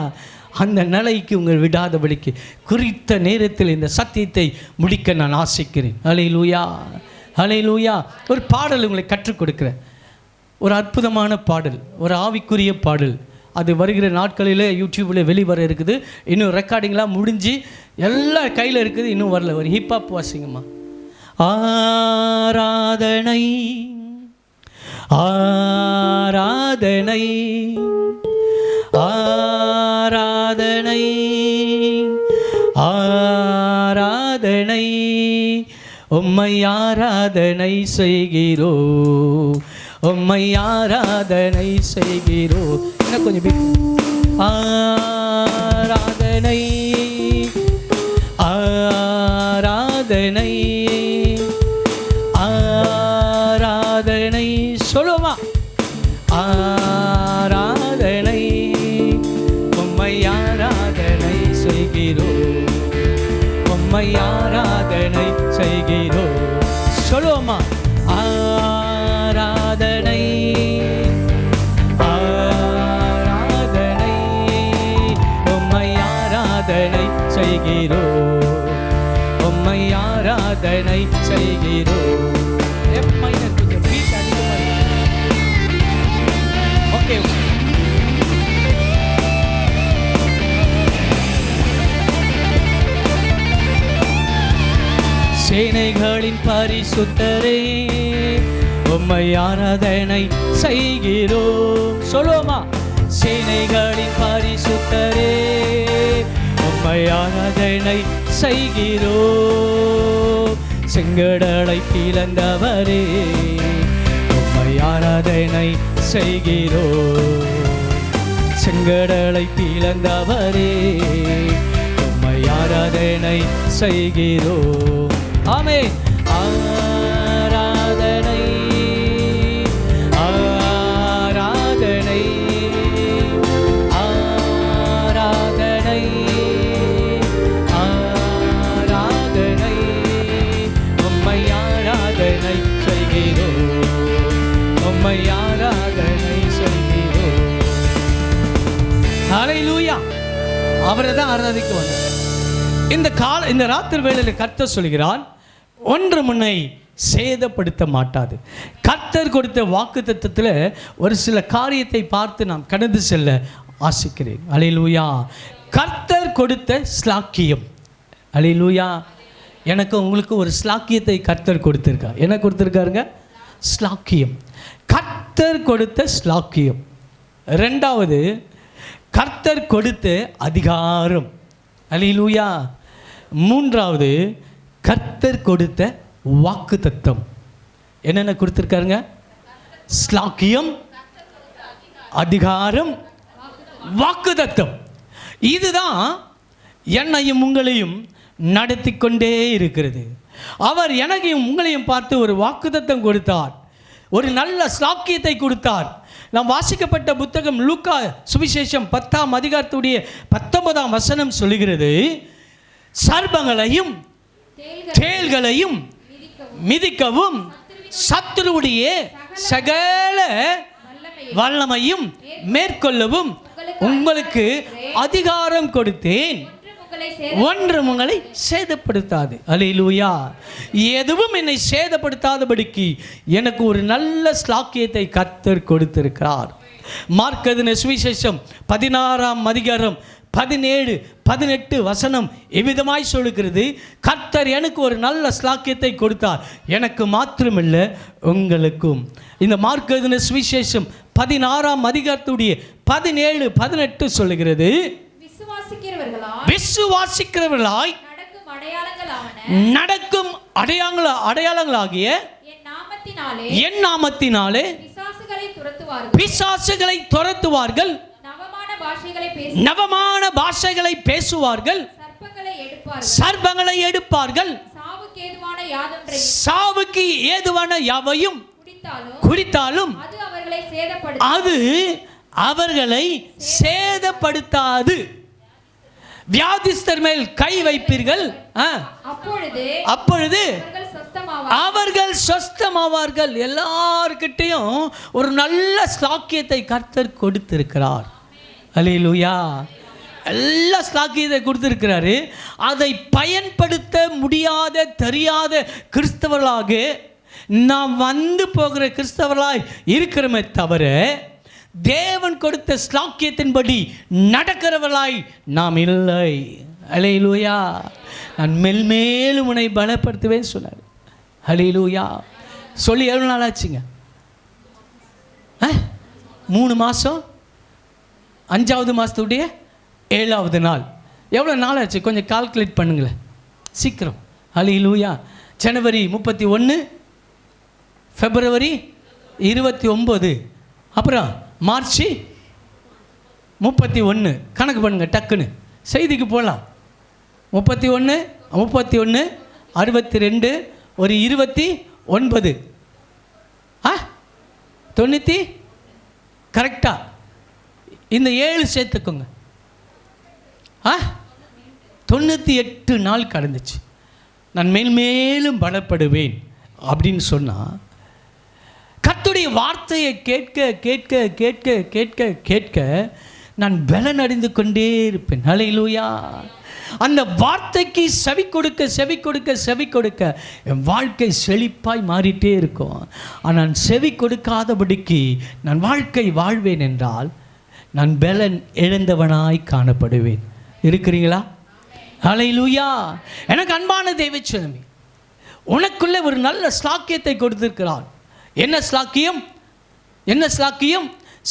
அந்த நிலைக்கு உங்கள் விடாதபடிக்கு குறித்த நேரத்தில் இந்த சத்தியத்தை முடிக்க நான் ஆசைக்கிறேன். ஹல்லேலூயா, ஹல்லேலூயா. ஒரு பாடல் உங்களை கற்றுக் கொடுக்குறேன். ஒரு அற்புதமான பாடல், ஒரு ஆவிக்குரிய பாடல். அது வருகிற நாட்களில் யூடியூப்பில் வெளிவர இருக்குது. இன்னும் ரெக்கார்டிங்லாம் முடிஞ்சு எல்லாம் கையில் இருக்குது, இன்னும் வரல. ஒரு ஹிப்ஹாப் வாசிங்கம்மா. ஆராதனை ஆராதனை ஆராதனை ஆராதனை உம்மை ஆராதனை செய்கிறோ, உம்மை ஆராதனை செய்கிறோ. என்ன கொஞ்சம் ஆராதனை ஆராதனை ஆராதனை ஆராதனை சொல்லுமா, ஆராதனை உம்மை ஆராதனை செய்கிறோம், உம்மை ஆராதனை செய்கிறோம். சொல்லுவோமா, ஆராதனை ஆராதனை உம்மை ஆராதனை செய்கிறோம், உம்மை ஆராதனை செய்கிறோம். கொஞ்சம் பீட் அதிகமாக. ஓகே, சேனைகளின் பரிசுத்தரே உம்மை ஆராதனை செய்கிறோம். சொல்லுவோமா, சேனைகளின் பரிசுத்தரே உம்மை ஆராதனை செய்கிறோம். செங்கடலை பிளந்தவரே உம்மை ஆராதனை செய்கிறோம். செங்கடலை பிளந்தவரே உம்மை ஆராதனை செய்கிறோம். ஆமென். ஆராதனை ஆராதனை ஆராதனை ஆராதனை உம்மை ஆராதனை செய்கிறோம், உம்மை ஆராதனை செய்கிறோம். ஹல்லேலூயா. அவரை தான் ஆராதிக்க வந்தார். இந்த ராத்திரி வேளையில் கர்த்தர் சொல்கிறான், ஒன்று முன்னை சேதப்படுத்த மாட்டாது. கர்த்தர் கொடுத்த வாக்குத்தத்தத்தில் ஒரு சில காரியத்தை பார்த்து நாம் கடந்து செல்ல ஆசிக்கிறேன். அல்லேலூயா. கர்த்தர் கொடுத்த ஸ்லாக்கியம். அல்லேலூயா. எனக்கு உங்களுக்கு ஒரு ஸ்லாக்கியத்தை கர்த்தர் கொடுத்திருக்கார். என்ன கொடுத்திருக்காருங்க? ஸ்லாக்கியம். கர்த்தர் கொடுத்த ஸ்லாக்கியம். ரெண்டாவது, கர்த்தர் கொடுத்த அதிகாரம். அல்லேலூயா. மூன்றாவது, கர்த்தர் கொடுத்த வாக்குத்தத்தம். என்னென்ன கொடுத்துருக்காருங்க? ஸ்லாக்கியம், அதிகாரம், வாக்குத்தத்தம். இதுதான் என்னையும் உங்களையும் நடத்தி கொண்டே இருக்கிறது. அவர் எனக்கையும் உங்களையும் பார்த்து ஒரு வாக்குத்தத்தம் கொடுத்தார், ஒரு நல்ல ஸ்லாக்கியத்தை கொடுத்தார். நாம் வாசிக்கப்பட்ட புத்தகம் லூக்கா சுவிசேஷம் 10ஆம் அதிகாரத்துடைய 19ஆம் வசனம் சொல்லுகிறது, சர்ப்பங்களையும் தேள்களையும் மிதிக்கவும் சத்துருவுடைய சகல வல்லமையும் மேற்கொள்ளவும் உங்களுக்கு அதிகாரம் கொடுத்தேன், ஒன்றும் உங்களை சேதப்படுத்தாது. அல்லேலூயா. எதுவும் என்னை சேதப்படுத்தாதபடிக்கு எனக்கு ஒரு நல்ல ஸ்லாக்கியத்தை கர்த்தர் கொடுத்திருக்கிறார். மார்க் எழுதின சுவிசேஷம் 16ஆம் அதிகாரம் 17, 18 வசனம் எவ்விதமாய் சொல்லுகிறது, கர்த்தர் எனக்கு ஒரு நல்ல ஸ்லாக்கியத்தை கொடுத்தார், எனக்கு மாத்திரமில்லை உங்களுக்கும். இந்த மார்க் எழுதின சுவிசேஷம் 16ஆம் அதிகாரத்துடைய 17, 18 சொல்லுகிறது, விசுவாசிக்கிறவர்களாய் நடக்கும் அடையாளங்களாகிய என் நாமத்தினாலே பிசாசுகளை துரத்துவார்கள், நவமான பாஷைகளை பேசுவார்கள், சர்ப்பங்களை எடுப்பார்கள், சாவுக்கு ஏதுவான யாவையும் குடித்தாலும் அது அவர்களை சேதப்படுத்தாது. வியாதிஸ்தர் மேல் கை வைப்பீர்கள், அப்பொழுது அவர்கள் சொஸ்தமாவார்கள். எல்லார்கிட்டையும் ஒரு நல்ல ஸ்லாக்கியத்தை கர்த்தர் கொடுத்திருக்கிறார். அல்லேலூயா. எல்லா ஸ்லாக்கியத்தை கொடுத்திருக்கிறாரு. அதை பயன்படுத்த முடியாத தெரியாத கிறிஸ்தவர்களாக நாம் வந்து போகிற கிறிஸ்தவர்களாய் இருக்கிறோமே தவிர தேவன் கொடுத்த ஸ்லாக்கியத்தின்படி நடக்கிறவர்களாய் நாம் இல்லை. அல்லேலூயா. நான் மெல்மேலும் உன்னை பலப்படுத்துவேன் சொன்னார். அல்லேலூயா. சொல்லி எவ்வளோ நாள் ஆச்சுங்க? 3 மாதம். 5வது மாதத்துடைய 7வது நாள். எவ்வளோ நாள் ஆச்சு? கொஞ்சம் கால்குலேட் பண்ணுங்களேன் சீக்கிரம். அல்லேலூயா. ஜனவரி 31, பிப்ரவரி 29, அப்புறம் மார்ச் 31. கணக்கு பண்ணுங்கள் டக்குன்னு, செய்திக்கு போகலாம். 31, 62, ஒரு 29. 90 கரெக்டாக இந்த 7 சேர்த்துக்கோங்க. 98 நாள் கடந்துச்சு. நான் மேல்மேலும் பலப்படுவேன் அப்படின்னு சொன்னால், கர்த்தருடைய வார்த்தையை கேட்க கேட்க கேட்க கேட்க கேட்க நான் பலனடைந்து கொண்டே இருப்பேன். ஹல்லேலூயா. அந்த வார்த்தைக்கு செவி கொடுக்க செவி கொடுக்க செவி கொடுக்க என் வாழ்க்கை செழிப்பாய் மாறிட்டே இருக்கும். ஆனால் நான் செவி கொடுக்காதபடிக்கு நான் வாழ்க்கை வாழ்வேன் என்றால் நான் பலன் இழந்தவனாய் காணப்படுவேன். இருக்கிறீங்களா? ஹல்லேலூயா. எனக்கு அன்பான தேவச்சனமே, உனக்குள்ளே ஒரு நல்ல ஸ்லாக்கியத்தை கொடுத்திருக்கிறார். என்ன ஸ்லாக்கியம்? என்ன ஸ்லாக்கியம்?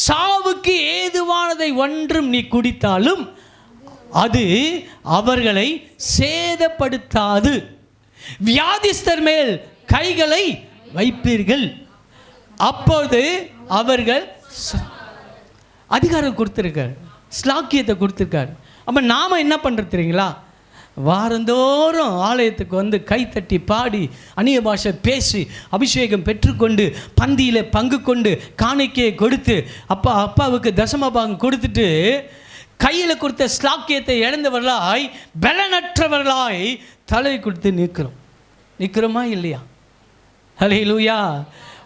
சாவுக்கு ஏதுவானதை ஒன்றும் நீ குடித்தாலும் அது அவர்களை சேதப்படுத்தாது. வியாதிஸ்தர் மேல் கைகளை வைப்பீர்கள், அப்போது அவர்கள் அதிகாரம் கொடுத்துருக்கார், ஸ்லாக்கியத்தை கொடுத்துருக்கார். அப்போ நாம் என்ன பண்ணுறது தெரியுங்களா? வாரந்தோறும் ஆலயத்துக்கு வந்து கைத்தட்டி பாடி அந்நிய பாஷை பேசி அபிஷேகம் பெற்றுக்கொண்டு பந்தியில் பங்கு கொண்டு காணிக்கையை கொடுத்து அப்பாவுக்கு தசமபாகம் கொடுத்துட்டு கையில் கொடுத்த ஸ்லாக்கியத்தை இழந்தவர்களாய் பலனற்றவர்களாய் தலை கொடுத்து நிற்கிறோமா இல்லையா? ஹல்லேலூயா.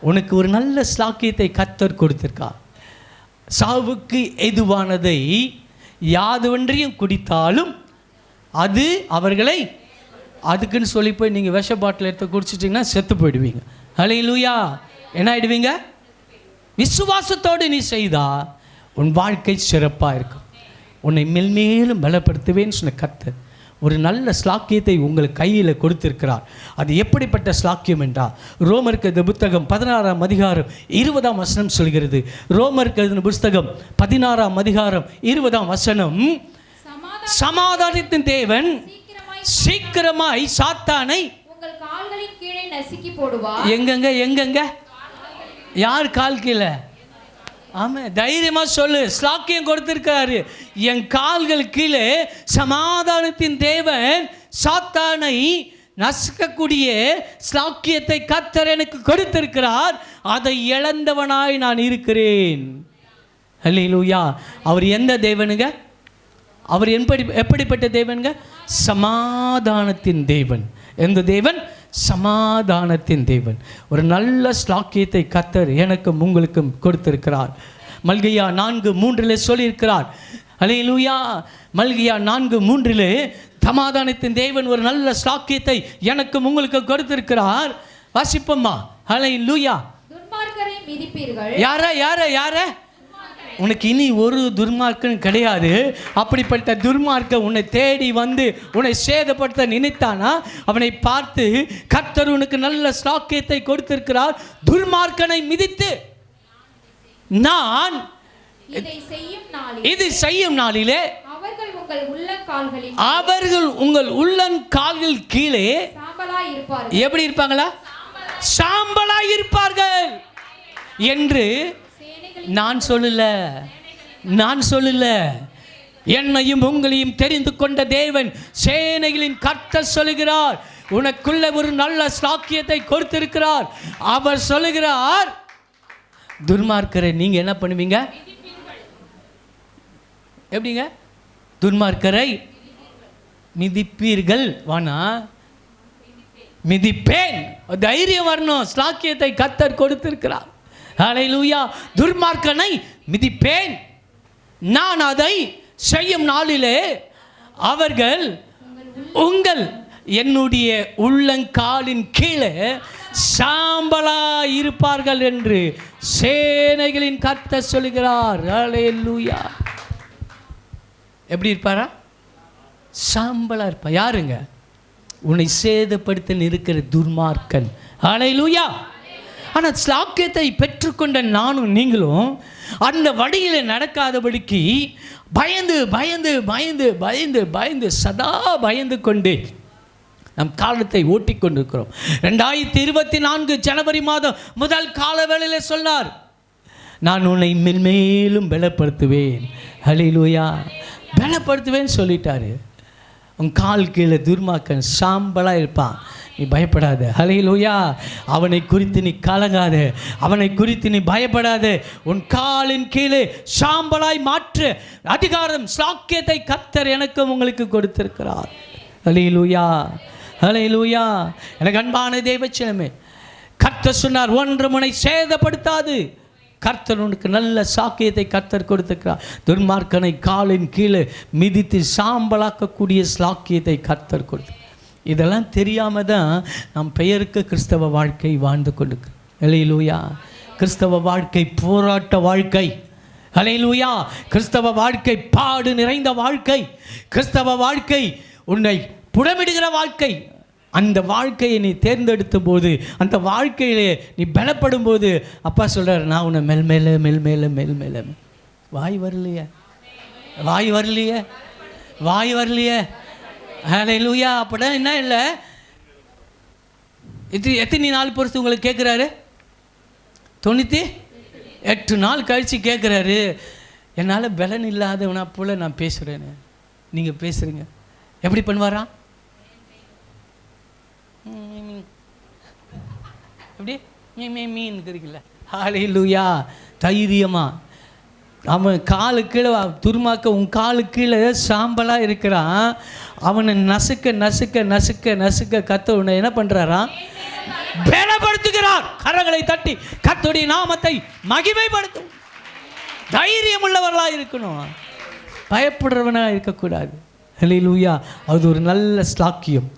உனக்கு ஒரு நல்ல ஸ்லாக்கியத்தை கர்த்தர் கொடுத்திருக்கார். சாவுக்கு எதுவானதை யாதொன்றையும் குடித்தாலும் அது அவர்களை, அதுக்குன்னு சொல்லி போய் நீங்கள் விஷ பாட்டில் எடுத்து குடிச்சிட்டிங்கன்னா செத்து போயிடுவீங்க. ஹல்லேலூயா. என்ன ஆகிடுவீங்க? விசுவாசத்தோடு நீ செய்தா உன் வாழ்க்கை சிறப்பாக இருக்கும். உன்னை மேல்மேலும் பலப்படுத்துவேன்னு சொன்ன கர்த்தர் ஒரு நல்ல ஸ்லாக்கியத்தை உங்களுக்கு கையில் கொடுத்திருக்கிறார். அது எப்படிப்பட்ட ஸ்லாக்கியம் என்றால், ரோமருக்கு எழுதின புத்தகம் 16ஆம் அதிகாரம் 20ஆம் வசனம் சொல்கிறது. ரோமருக்கு எழுதின புத்தகம் 16ஆம் அதிகாரம் 20ஆம் வசனம், சமாதானத்தின் தேவன் சீக்கிரமாய் சாத்தானை உங்கள் கால்களின் கீழே நசுக்கி போடுவார். எங்கெங்க யார் கால் கீழே? ஆமாம், தைரியமா சொல்லு. ஸ்லாக்கியம் கொடுத்திருக்காரு. என் கால்கள் கீழே சமாதானத்தின் தேவன் சாத்தானை நசுக்கக்கூடிய ஸ்லாக்கியத்தை கர்த்தர் எனக்கு கொடுத்திருக்கிறார். அதை இழந்தவனாய் நான் இருக்கிறேன். ஹல்லேலூயா. அவர் எந்த தேவனுங்க? அவர் எப்படிப்பட்ட தேவனுங்க? சமாதானத்தின் தேவன். எந்த தேவன்? சமாதானத்தின் தேவன். ஒரு நல்ல ஸ்லாக்கியத்தை கர்த்தர் எனக்கும் உங்களுக்கும் கொடுத்திருக்கிறார். மல்கியா 4:3 சொல்லியிருக்கிறார். ஹல்லேலூயா. மல்கியா 4:3 சமாதானத்தின் தேவன் ஒரு நல்ல ஸ்லாக்கியத்தை எனக்கும் உங்களுக்கு கொடுத்திருக்கிறார். வாசிப்போம்மா. ஹல்லேலூயா. துன்மார்க்கரை மிதிப்பீர்கள். யார உனக்கு இனி ஒரு துர்மார்க்கன் கிடையாது. அப்படிப்பட்ட துர்மார்க்க உன்னை தேடி வந்து உன்னை சேதப்படுத்த நினைத்தானா, அவனை பார்த்து கர்த்தர் உனக்கு நல்ல ஸ்லாக்கியத்தை கொடுத்திருக்கிறார். துர்மார்க்கனை மிதித்து நான் இது செய்யும் நாளிலே அவர்கள் உங்கள் உள்ளங்கால்கள் கீழே எப்படி இருப்பாங்களா? சாம்பலாய் இருப்பார்கள் என்று நான் சொல்லல. என்னையும் உங்களையும் தெரிந்து கொண்ட தேவன் சேனைகளின் கர்த்தர் சொல்லுகிறார். உனக்குள்ள ஒரு நல்ல ஸ்லாக்கியத்தை கொடுத்திருக்கிறார். அவர் சொல்லுகிறார், துன்மார்க்கரை நீங்க என்ன பண்ணுவீங்க? எப்படிங்க? துன்மார்க்கரை மிதிப்பீர்கள். வானா மிதிப்பேன். தைரியம் வரணும். ஸ்லாக்கியத்தை கர்த்தர் கொடுத்திருக்கிறார். ஹல்லேலூயா. துர்மார்க்கனை மிதிப்பேன். நான் அதை செய்யும் நாளிலே அவர்கள் என்னுடைய உள்ளங்காலின் கீழே சாம்பலாய் இருப்பார்கள் என்று சேனைகளின் கர்த்தர் சொல்கிறார். ஹல்லேலூயா. எப்படி இருப்பாரா? சாம்பலா இருப்பா. யாருங்க? உன்னை சேதப்படுத்த இருக்கிற துர்மார்க்கன். ஹல்லேலூயா. ஆனால் ஸ்லாக்கியத்தை பெற்றுக்கொண்ட நானும் நீங்களும் அந்த வழியில் நடக்காதபடிக்கு பயந்து பயந்து பயந்து பயந்து பயந்து சதா பயந்து கொண்டு நம் காலத்தை ஓட்டி கொண்டிருக்கிறோம். 2024 ஜனவரி மாதம் முதல் கால வேளையில் சொன்னார், நான் உன்னை மென்மேலும் பலப்படுத்துவேன். ஹல்லேலூயா. பலப்படுத்துவேன்னு சொல்லிட்டாரு. உன் கால் கீழே துர்மார்க்கன் சாம்பலாக இருப்பான். நீ பயப்படாத. ஹல்லேலூயா. அவனை குறித்து நீ கலங்காத, அவனை குறித்து நீ பயப்படாத. உன் காலின் கீழே சாம்பலாய் மாற்று அதிகாரம் ஸ்லாக்கியத்தை கர்த்தர் எனக்கும் உங்களுக்கு கொடுத்திருக்கிறார். ஹல்லேலூயா, ஹல்லேலூயா. எனக்கு அன்பான தேவச்சனமே, கர்த்தர் சொன்னார், ஒன்று முனை சேதப்படுத்தாது. கர்த்தர் உனக்கு நல்ல சாக்கியத்தை கர்த்தர் கொடுத்திருக்கிறார். துன்மார்க்கனை காலின் கீழே மிதித்து சாம்பலாக்கக்கூடிய சாக்கியத்தை கர்த்தர் கொடுத்து. இதெல்லாம் தெரியாமல் தான் நம் பெயருக்கு கிறிஸ்தவ வாழ்க்கை வாழ்ந்து கொண்டிருக்கு. ஹல்லேலூயா. கிறிஸ்தவ வாழ்க்கை போராட்ட வாழ்க்கை. ஹல்லேலூயா. கிறிஸ்தவ வாழ்க்கை பாடு நிறைந்த வாழ்க்கை. கிறிஸ்தவ வாழ்க்கை உன்னை புடமிடுகிற வாழ்க்கை. அந்த வாழ்க்கையை நீ தேர்ந்தெடுத்த போது, அந்த வாழ்க்கையிலே நீ பலப்படும் போது, அப்பா சொல்கிறார், நான் உன்னை மெல்மேலே மெல்மேலே மெல்மேலே. வாய் வரலையே, வாய் வரலையே, வாய் வரலையே. ஹல்லேலூயா. அப்படின்னா என்ன இல்லை, எத்தனை நாள் பொறுத்து உங்களுக்கு கேட்குறாரு? 98 நாள் கழித்து கேட்குறாரு, என்னால் பலன் இல்லாதவனா போல் நான் பேசுகிறேன்னு. நீங்கள் பேசுகிறீங்க. எப்படி பண்ணுவாரா? எப்படி மீன் இருக்குல்ல. ஹல்லேலூயா. தைரியமாக அவன் காலு கீழே துருமாக்க, உன் காலு கீழே சாம்பலாக இருக்கிறான். அவனை நசுக்க நசுக்க நசுக்க நசுக்க கத்த உன்னை என்ன பண்ணுறாராம்? பலப்படுத்துகிறார். கரங்களை தட்டி கர்த்தருடைய நாமத்தை மகிமைப்படுத்தும். தைரியம் உள்ளவர்களாக இருக்கணும், பயப்படுறவனாக இருக்கக்கூடாது. ஹல்லேலூயா. அது ஒரு நல்ல ஸ்லாக்கியம்.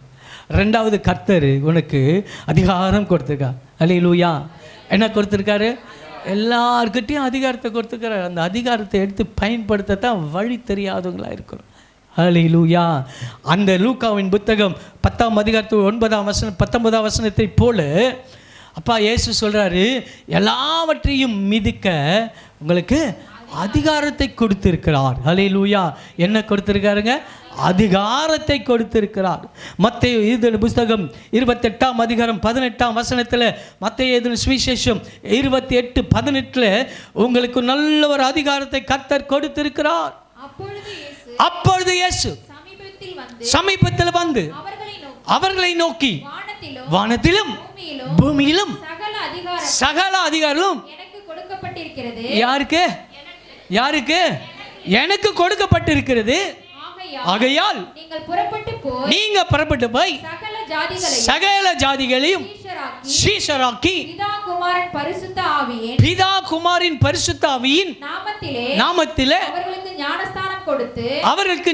ரெண்டாவது, கர்த்தர் உனக்கு அதிகாரம் கொடுத்துருக்கார். ஹல்லேலூயா. என்ன கொடுத்துருக்காரு? எல்லார்கிட்டையும் அதிகாரத்தை கொடுத்துக்கிறார். அந்த அதிகாரத்தை எடுத்து பயன்படுத்தத்தான் வழி தெரியாதவங்களாக இருக்கிறோம். ஹல்லேலூயா. அந்த லூக்காவின் புத்தகம் 10ஆம் அதிகாரத்து 9ஆம் வசனம் 19ஆம் வசனத்தை போல அப்பா இயேசு சொல்கிறாரு, எல்லாவற்றையும் மிதிக்க உங்களுக்கு அதிகாரத்தை கொடுத்திருக்கிறார். ஹல்லேலூயா. என்ன கொடுத்திருக்காருங்க? அதிகாரத்தை கொடுத்திருக்கிறார். மத்தேயு எழுதின புத்தகம் 28ஆம் அதிகாரம் 18ஆம் வசனத்தில், மத்தேயு எழுதின சுவிசேஷம் 28:18 உங்களுக்கு நல்ல ஒரு அதிகாரத்தை கர்த்தர் கொடுத்திருக்கிறார். அப்பொழுது இயேசு சமீபத்தில் வந்து அவர்களை நோக்கி, வானத்திலும் பூமியிலும் சகல அதிகாரமும் யாருக்கு? யாருக்கு? எனக்கு கொடுக்கப்பட்டிருக்கிறது. ஆகையால் நீங்க புறப்பட்டு போய் சகல ஜாதிகளையும் சீஷராக்கி பிதா குமாரின் பரிசுத்த ஆவியின் நாமத்திலே அவர்களுக்கு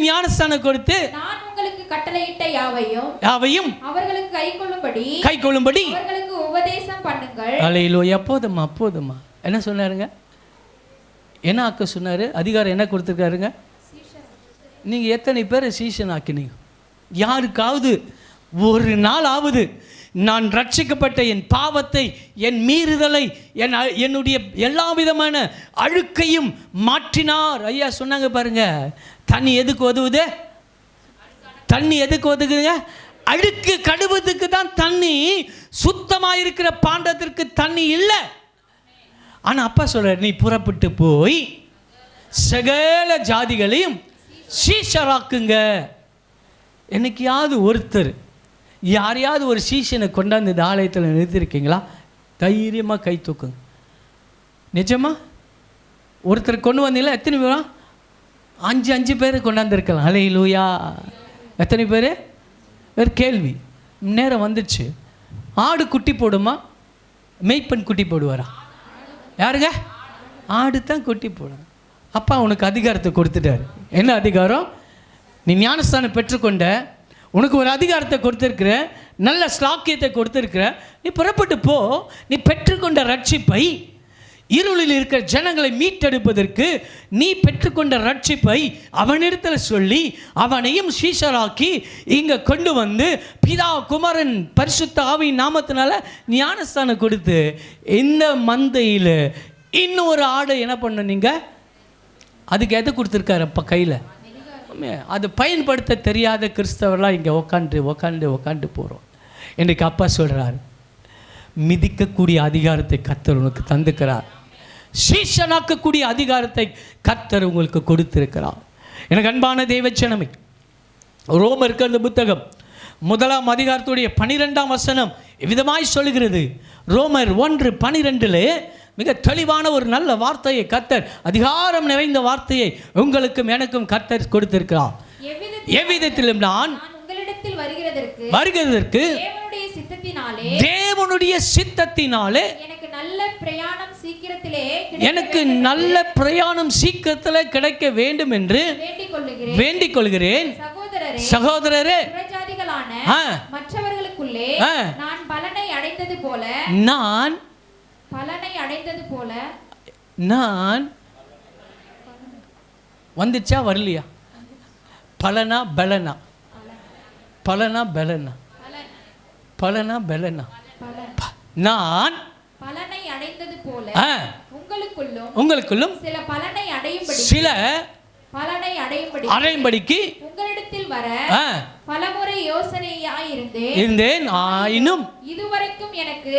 ஞானஸ்தானம் கொடுத்து நான் உங்களுக்கு கட்டளையிட்ட யாவையும் அவர்களுக்கு கைக்கொள்ளும்படி அவர்களுக்கு உபதேசம் பண்ணுங்கள். ஹல்லேலூயா. போதுமா என்ன சொன்னாருங்க? என்ன ஆக்க சொன்னாரு? அதிகாரம் என்ன கொடுத்துருக்காருங்க? நீங்கள் எத்தனை பேர் சீஷன் ஆக்கினீங்க? யாருக்காவது ஒரு நாள் ஆகுது நான் ரட்சிக்கப்பட்ட என் பாவத்தை, என் மீறுதலை, என்னுடைய எல்லா விதமான அழுக்கையும் மாற்றினார்? ஐயா சொன்னாங்க பாருங்க, தண்ணி எதுக்கு உதவுது? தண்ணி எதுக்கு உதவுதுங்க? அழுக்கு கழுவுறதுக்கு தான் தண்ணி. சுத்தமாக இருக்கிற பாண்டத்திற்கு தண்ணி இல்லை. ஆனால் அப்பா சொல்கிறார், நீ புறப்பட்டு போய் சகல ஜாதிகளையும் சீஷராக்குங்க. என்னைக்கையாவது ஒருத்தர் யாரையாவது ஒரு சீஷனை கொண்டாந்து இந்த ஆலயத்தில் நிறுத்திருக்கீங்களா? தைரியமாக கை தூக்குங்க. நிஜமா ஒருத்தர் கொண்டு வந்தீங்களா? எத்தனை பேரா? 5 பேர் கொண்டாந்துருக்கலாம். ஹல்லேலூயா. எத்தனை பேர்? ஒரு கேள்வி. நேரம் வந்துடுச்சு. ஆடு குட்டி போடுமா? மேய்ப்பன் குட்டி போடுவாரா? யாருங்க? ஆடு தான் குட்டி போடும். அப்பா உனக்கு அதிகாரத்தை கொடுத்துட்டாரு. என்ன அதிகாரம்? நீ ஞானஸ்தானம் பெற்றுக்கொண்ட, உனக்கு ஒரு அதிகாரத்தை கொடுத்துருக்குற, நல்ல ஸ்லாக்கியத்தை கொடுத்துருக்குற. நீ புறப்பட்டு போ. நீ பெற்றுக்கொண்ட ரட்சிப்பை, இருளில் இருக்கிற ஜனங்களை மீட்டெடுப்பதற்கு நீ பெற்றுக்கொண்ட ரட்சிப்பை அவனிடத்தில் சொல்லி அவனையும் சீஷராக்கி இங்கே கொண்டு வந்து பிதா குமாரன் பரிசுத்த ஆவியின் நாமத்தினால ஞானஸ்தானம் கொடுத்து இந்த மந்தையில் இன்னும் ஒரு ஆடை என்ன பண்ண நீங்கள்? அதுக்கு எதை கொடுத்துருக்காரு அப்பா கையில்? அது பயன்படுத்த தெரியாத கிறிஸ்தவர்களாக இங்கே உக்காண்டு போகிறோம். இன்றைக்கு அப்பா சொல்கிறார், மிதிக்கக்கூடிய அதிகாரத்தை கர்த்தர் உனக்கு தந்துக்கிறார். சீஷனாக்கக்கூடிய அதிகாரத்தை கர்த்தர் உங்களுக்கு கொடுத்திருக்கிறார். எனக்கு அன்பான தேவச்சனமே, ரோமருக்கு அந்த புத்தகம் 1 அதிகாரத்துடைய 12ஆம் வசனம் விதமாய் சொல்லுகிறது. ரோமர் 1:12 மிக தெளிவான ஒரு நல்ல வார்த்தையை கர்த்தர், அதிகாரம் நிறைந்த வார்த்தையை உங்களுக்கும் எனக்கும் கர்த்தர் கொடுத்திருக்கிறார். எவ்விதத்திலும் நான் உங்களிடத்தில் வருகிறதற்கு தேவனுடைய சித்தத்தினாலே எனக்கு நல்ல பிரயாணம் சீக்கிரத்திலே கிடைக்க வேண்டும் என்று வேண்டிக் கொள்கிறேன். சகோதரரே, மற்றவர்களுக்குள்ளே நான் பலனை அடைந்தது போல நான் வந்துச்சா வரலையா? பலனா பலனா நான் பலனை அடைந்தது போல உங்களுக்குள்ளும் சில பலனை அடையும்படிக்கு உங்களிடத்தில் வர பலமுறை யோசனையாய் இருந்தேன். ஆயினும் இதுவரைக்கும் எனக்கு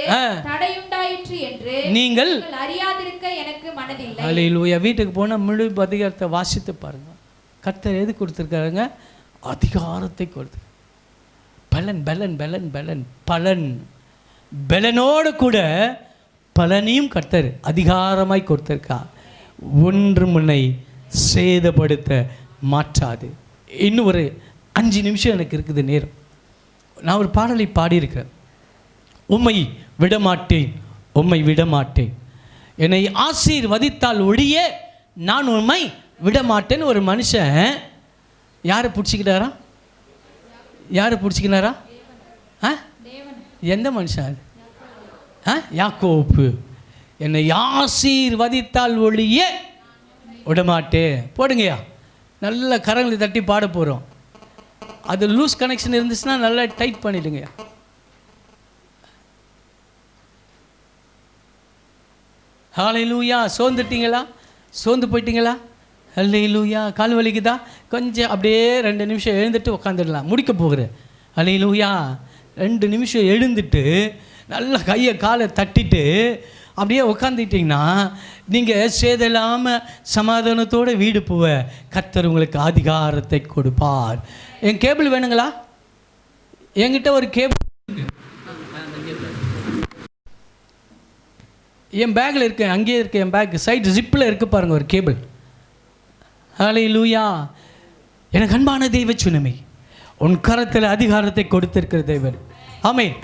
தடையுண்டாயிற்று என்று நீங்கள் அறியாதிருக்க எனக்கு மனதில்லை. அல்லேலூயா. வீட்டுக்கு போனால் முழு அதிகாரத்தை வாசித்து பாருங்க. கர்த்தர் எது கொடுத்துருக்காருங்க? அதிகாரத்தை கொடுத்து பலன் பலன் பலன் பலன் பலன் பலனோடு கூட பலனையும் கர்த்தர் அதிகாரமாய் கொடுத்திருக்கார். ஒன்று முன்னை சேதப்படுத்த மாற்றாது. இன்னும் ஒரு 5 நிமிஷம் எனக்கு இருக்குது நேரம். நான் ஒரு பாடலை பாடியிருக்கிறேன். உம்மை விடமாட்டேன், என்னை ஆசீர்வதித்தால் ஒழிய நான் உம்மை விடமாட்டேன்னு ஒரு மனுஷன் யாரை பிடிச்சிக்கினாரா? எந்த மனுஷன் அது? யாக்கோப்பு. என்னை ஆசீர்வதித்தால் ஒழிய விடமாட்டே. போடுங்கய்யா, நல்ல கரங்களை தட்டி பாட போகிறோம். அது லூஸ் கனெக்ஷன் இருந்துச்சுன்னா நல்லா டைட் பண்ணிடுங்கய்யா. ஹல்லேலூயா. சோர்ந்து போயிட்டீங்களா? ஹல்லேலூயா. கால் வலிக்குதா? கொஞ்சம் அப்படியே 2 நிமிஷம் எழுந்துட்டு உட்காந்துடலாம். முடிக்க போகிறேன். ஹல்லேலூயா. 2 நிமிஷம் எழுந்துட்டு நல்லா கையை காலை தட்டிட்டு அப்படியே உட்காந்துட்டிங்கன்னா நீங்கள் சேதலாமல் சமாதானத்தோடு வீடு போவ கர்த்தர் உங்களுக்கு அதிகாரத்தை கொடுப்பார். என் கேபிள் வேணுங்களா? என்கிட்ட ஒரு கேபிள் என் பேக்கில் இருக்கு, அங்கேயே இருக்கு. என் பேக் சைடு ஜிப்பில் இருக்குது பாருங்கள் ஒரு கேபிள். ஹல்லேலூயா. எனக்கு அன்பான தெய்வ சுனமே, உன் கரத்தில் அதிகாரத்தை கொடுத்திருக்கிற தேவன். ஆமென்.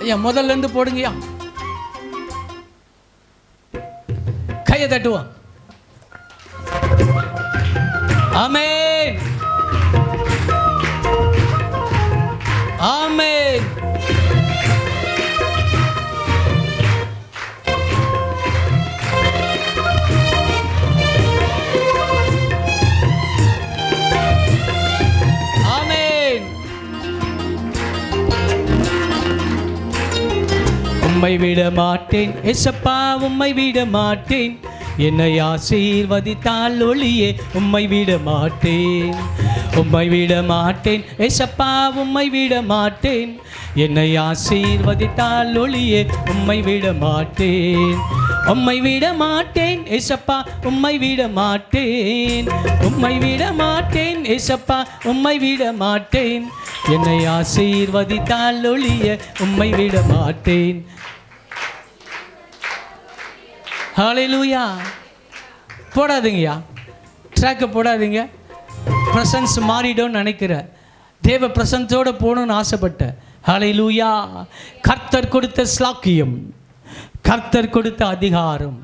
ஐயா முதல்ல இருந்து போடுங்கய்யா. கையை தட்டுவோம். ஆமென், ஆமென். உம்மை விட மாட்டேன் ஏசப்பா, உம்மை விட மாட்டேன். என்னை ஆசீர்வதித்தால் ஒளியே உம்மை விட மாட்டேன். உம்மை விட மாட்டேன் ஏசப்பா, உம்மை விட மாட்டேன். என்னை ஆசீர்வதித்தால் ஒளியே உம்மை விட மாட்டேன். உம்மை விட மாட்டேன் ஏசப்பா, உம்மை விட மாட்டேன். உம்மை விட மாட்டேன் ஏசப்பா, உம்மை விட மாட்டேன். என்னை ஆசீர்வதித்தால் ஒளியே உம்மை விட மாட்டேன். ஹல்லேலூயா. போடாதீங்கய்யா, ட்ராக்கை போடாதீங்க. ப்ரெசன்ஸ் மாறிடும்னு நினைக்கிறேன். தேவ ப்ரெசன்ஸோடு போகணுன்னு ஆசைப்பட்டேன். ஹல்லேலூயா. கர்த்தர் கொடுத்த ஸ்லாக்கியம், கர்த்தர் கொடுத்த அதிகாரம்,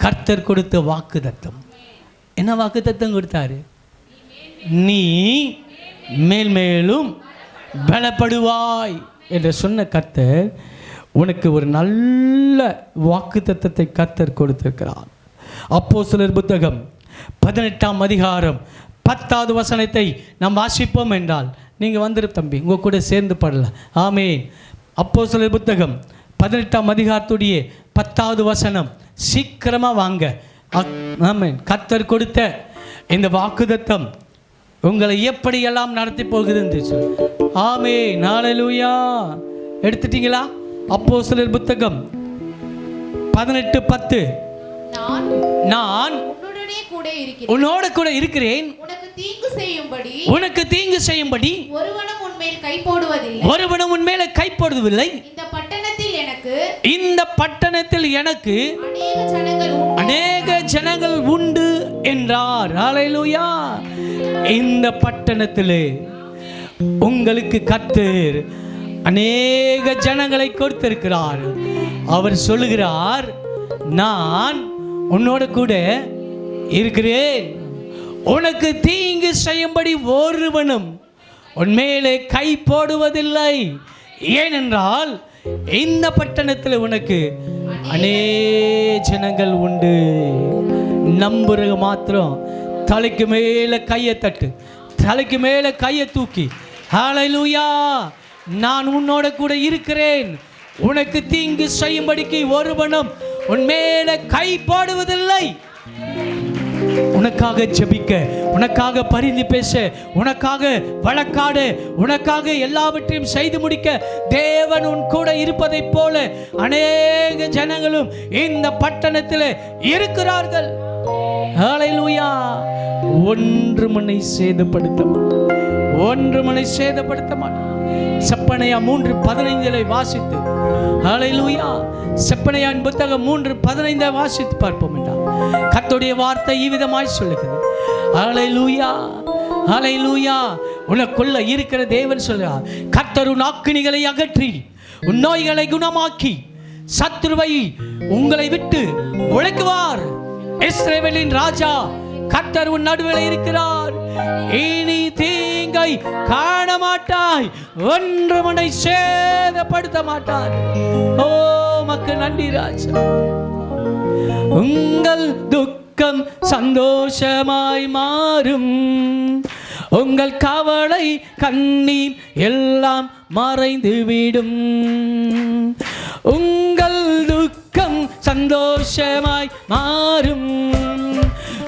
கர்த்தர் கொடுத்த வாக்குத்தத்தம். என்ன வாக்குத்தத்தம் கொடுத்தாரு? நீ மேல்மேலும் பலப்படுவாய் என்று சொன்ன கர்த்தர் உனக்கு ஒரு நல்ல வாக்குத்தத்தத்தை கர்த்தர் கொடுத்திருக்கிறார். அப்போஸ்தலர் புத்தகம் 18ஆம் அதிகாரம் 10வது வசனத்தை நாம் வாசிப்போம் என்றால் நீங்கள் வந்துரு தம்பி, உங்கள் கூட சேர்ந்து படலாம். ஆமென். அப்போஸ்தலர் புத்தகம் 18ஆம் அதிகாரத்துடைய 10வது வசனம். சீக்கிரமாக வாங்க. ஆமென். கர்த்தர் கொடுத்த இந்த வாக்குத்தத்தம் உங்களை எப்படியெல்லாம் நடத்தி போகுதுன்னு சொல்லு. ஆமென். ஹல்லேலூயா. எடுத்துட்டீங்களா? அப்போஸ்தலர் புத்தகம் 18:10. நான் உன்னோடு கூட இருக்கிறேன், உனக்கு தீங்கு செய்யும்படி ஒருவனும் உன்மேல் கை போடுவதில்லை. இந்த பட்டணத்தில் எனக்கு அநேக ஜனங்கள் உண்டு என்றார். ஹல்லேலூயா. இந்த பட்டணத்திலே உங்களுக்கு கர்த்தர் அநேக ஜனங்களை கொடுத்திருக்கிறார். அவர் சொல்லுகிறார், நான் உன்னோடு கூட இருக்கிறேன், உனக்கு தீங்கு செய்யும்படி ஒருவனும் உன்மேலே கை போடுவதில்லை. ஏனென்றால் இந்த பட்டணத்தில் உனக்கு அநேக ஜனங்கள் உண்டு. நம்புற மாத்திரம் தலைக்கு மேலே கையை தட்டு, தலைக்கு மேலே கையை தூக்கி, ஹல்லேலூயா, நான் உன்னோட கூட இருக்கிறேன், உனக்கு தீங்கு செய்யும்படிக்கு ஒருவனும் உன் மேலே கை போடுவதில்லை. உனக்காக ஜெபிக்க, உனக்காக பரிந்து பேச, உனக்காக வழக்காட, உனக்காக எல்லாவற்றையும் செய்து முடிக்க தேவன் உன் கூட இருப்பதைப் போல அநேக ஜனங்களும் இந்த பட்டணத்தில் இருக்கிறார்கள். ஹல்லேலூயா. ஒன்று மனை சேதப்படுத்த மாட்டான், ஒன்று மனை சேதப்படுத்த மாட்டான். செப்பனியா 3:15 வாசித்து, ஹல்லேலூயா, செப்பனியாவின் புத்தகம் 3:15 வாசித்து பார்ப்போம் என்றால் கர்த்தருடைய வார்த்தை இவ்விதமாய் சொல்லுகிறது. ஹல்லேலூயா, ஹல்லேலூயா. உனக்குள்ள இருக்கிற தேவன் சொல்கிறார், கர்த்தர் உன் அக்கினிகளை அகற்றி உன் நோய்களை குணமாக்கி சத்துருவை உங்களை விட்டு உழைக்குவார். இஸ்ரவேலின் ராஜா கர்த்தர் உன் நடுவில் இருக்கிறார். இனி தீங்கை காண மாட்டாய், ஒன்று உன்னை சேதப்படுத்த மாட்டார். ஓ மக்கள், நன்றி ராஜா. உங்கள் துக்கம் சந்தோஷமாய் மாறும், உங்கள் கவலை கண்ணீர் எல்லாம் மறைந்துவிடும். உங்கள் துக்கம் சந்தோஷமாய் மாறும்,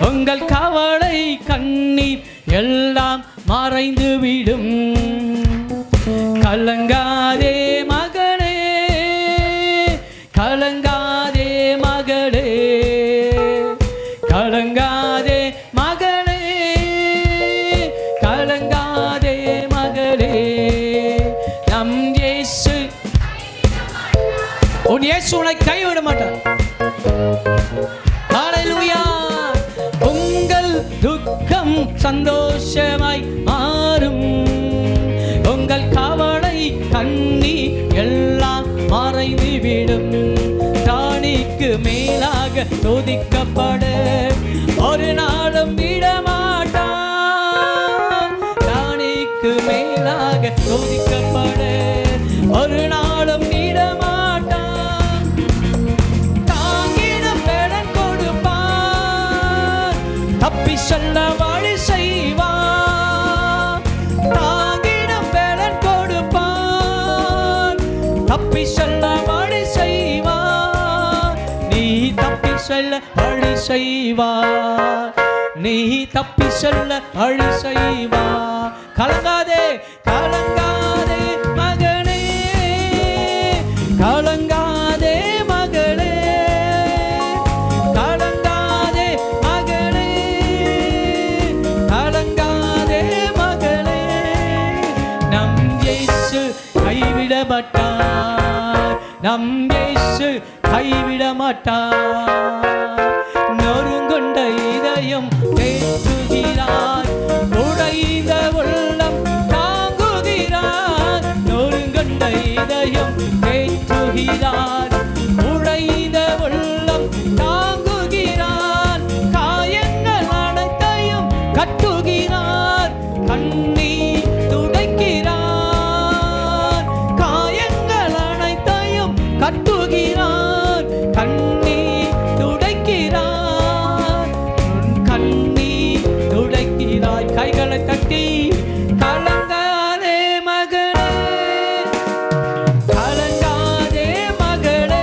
உங்கள் கவலை கண்ணீர் எல்லாம் மறைந்துவிடும். கலங்காதே மகனே, கலங்காதே மகளே, கலங்காதே மகனே, கலங்காதே மகளே. நம் இயேசு, உன் இயேசு உன்னை கைவிட மாட்டார். ஹல்லேலூயா. உங்கள் துக்கம் சந்தோஷமாய் மாறும், உங்கள் கவலை கண்ணீர் எல்லாம் மறைந்துவிடும். தானிக்கு மேலாக துதிக்கப்பட ஒரு நாளும் விடமாட்டான். தானிக்கு மேலாக துதிக்கப்பட ஒரு நாளும் விடமாட்டான். தாங்கிட பெடன் கொடுப்பான், தப்பி செல்ல வழி செய்வான். தாங்கிட பெடன் கொடுப்பான், தப்பி செல்ல வழி செய்வான். நீ தப்பி செல்ல வழி செய்வான், நீ தப்பி செல்ல வழி செய்வான். கலங்காதே, கலங்காதே மகனே, கலங்காதே மகளே, கலங்காதே மகளே, கலங்காதே மகளே. நம் இயேசு கைவிட மாட்டார், நம் இயேசு கைவிட மாட்டார். நொறுங்குண்ட இதயம் தேற்றுகிறார், உடைந்த உள்ளம் தாங்குகிறார். நொறுங்குண்ட இதயம் தேற்றுகிறார், உடைந்த உள்ளம் தாங்குகிறார். காயங்கள் அனைத்தையும் கட்டுகிறார், கண்ணீர் துடைக்கிறார். காயங்கள் அனைத்தையும் கட்டுகிறார், கண்ணீர் துடைக்கிறார். கண்ணீர் துடைக்கிறாய். கைகளை தட்டி, கலங்காதே மகளே, கலங்காதே மகளே,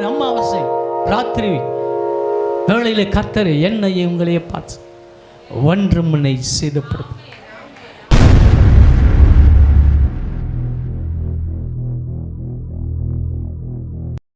அமாவாசை ராத்திரி வேளையிலே கர்த்தர் என்னையே உங்களையே பார்த்து ஒன்றும் செய்தப்படுத்த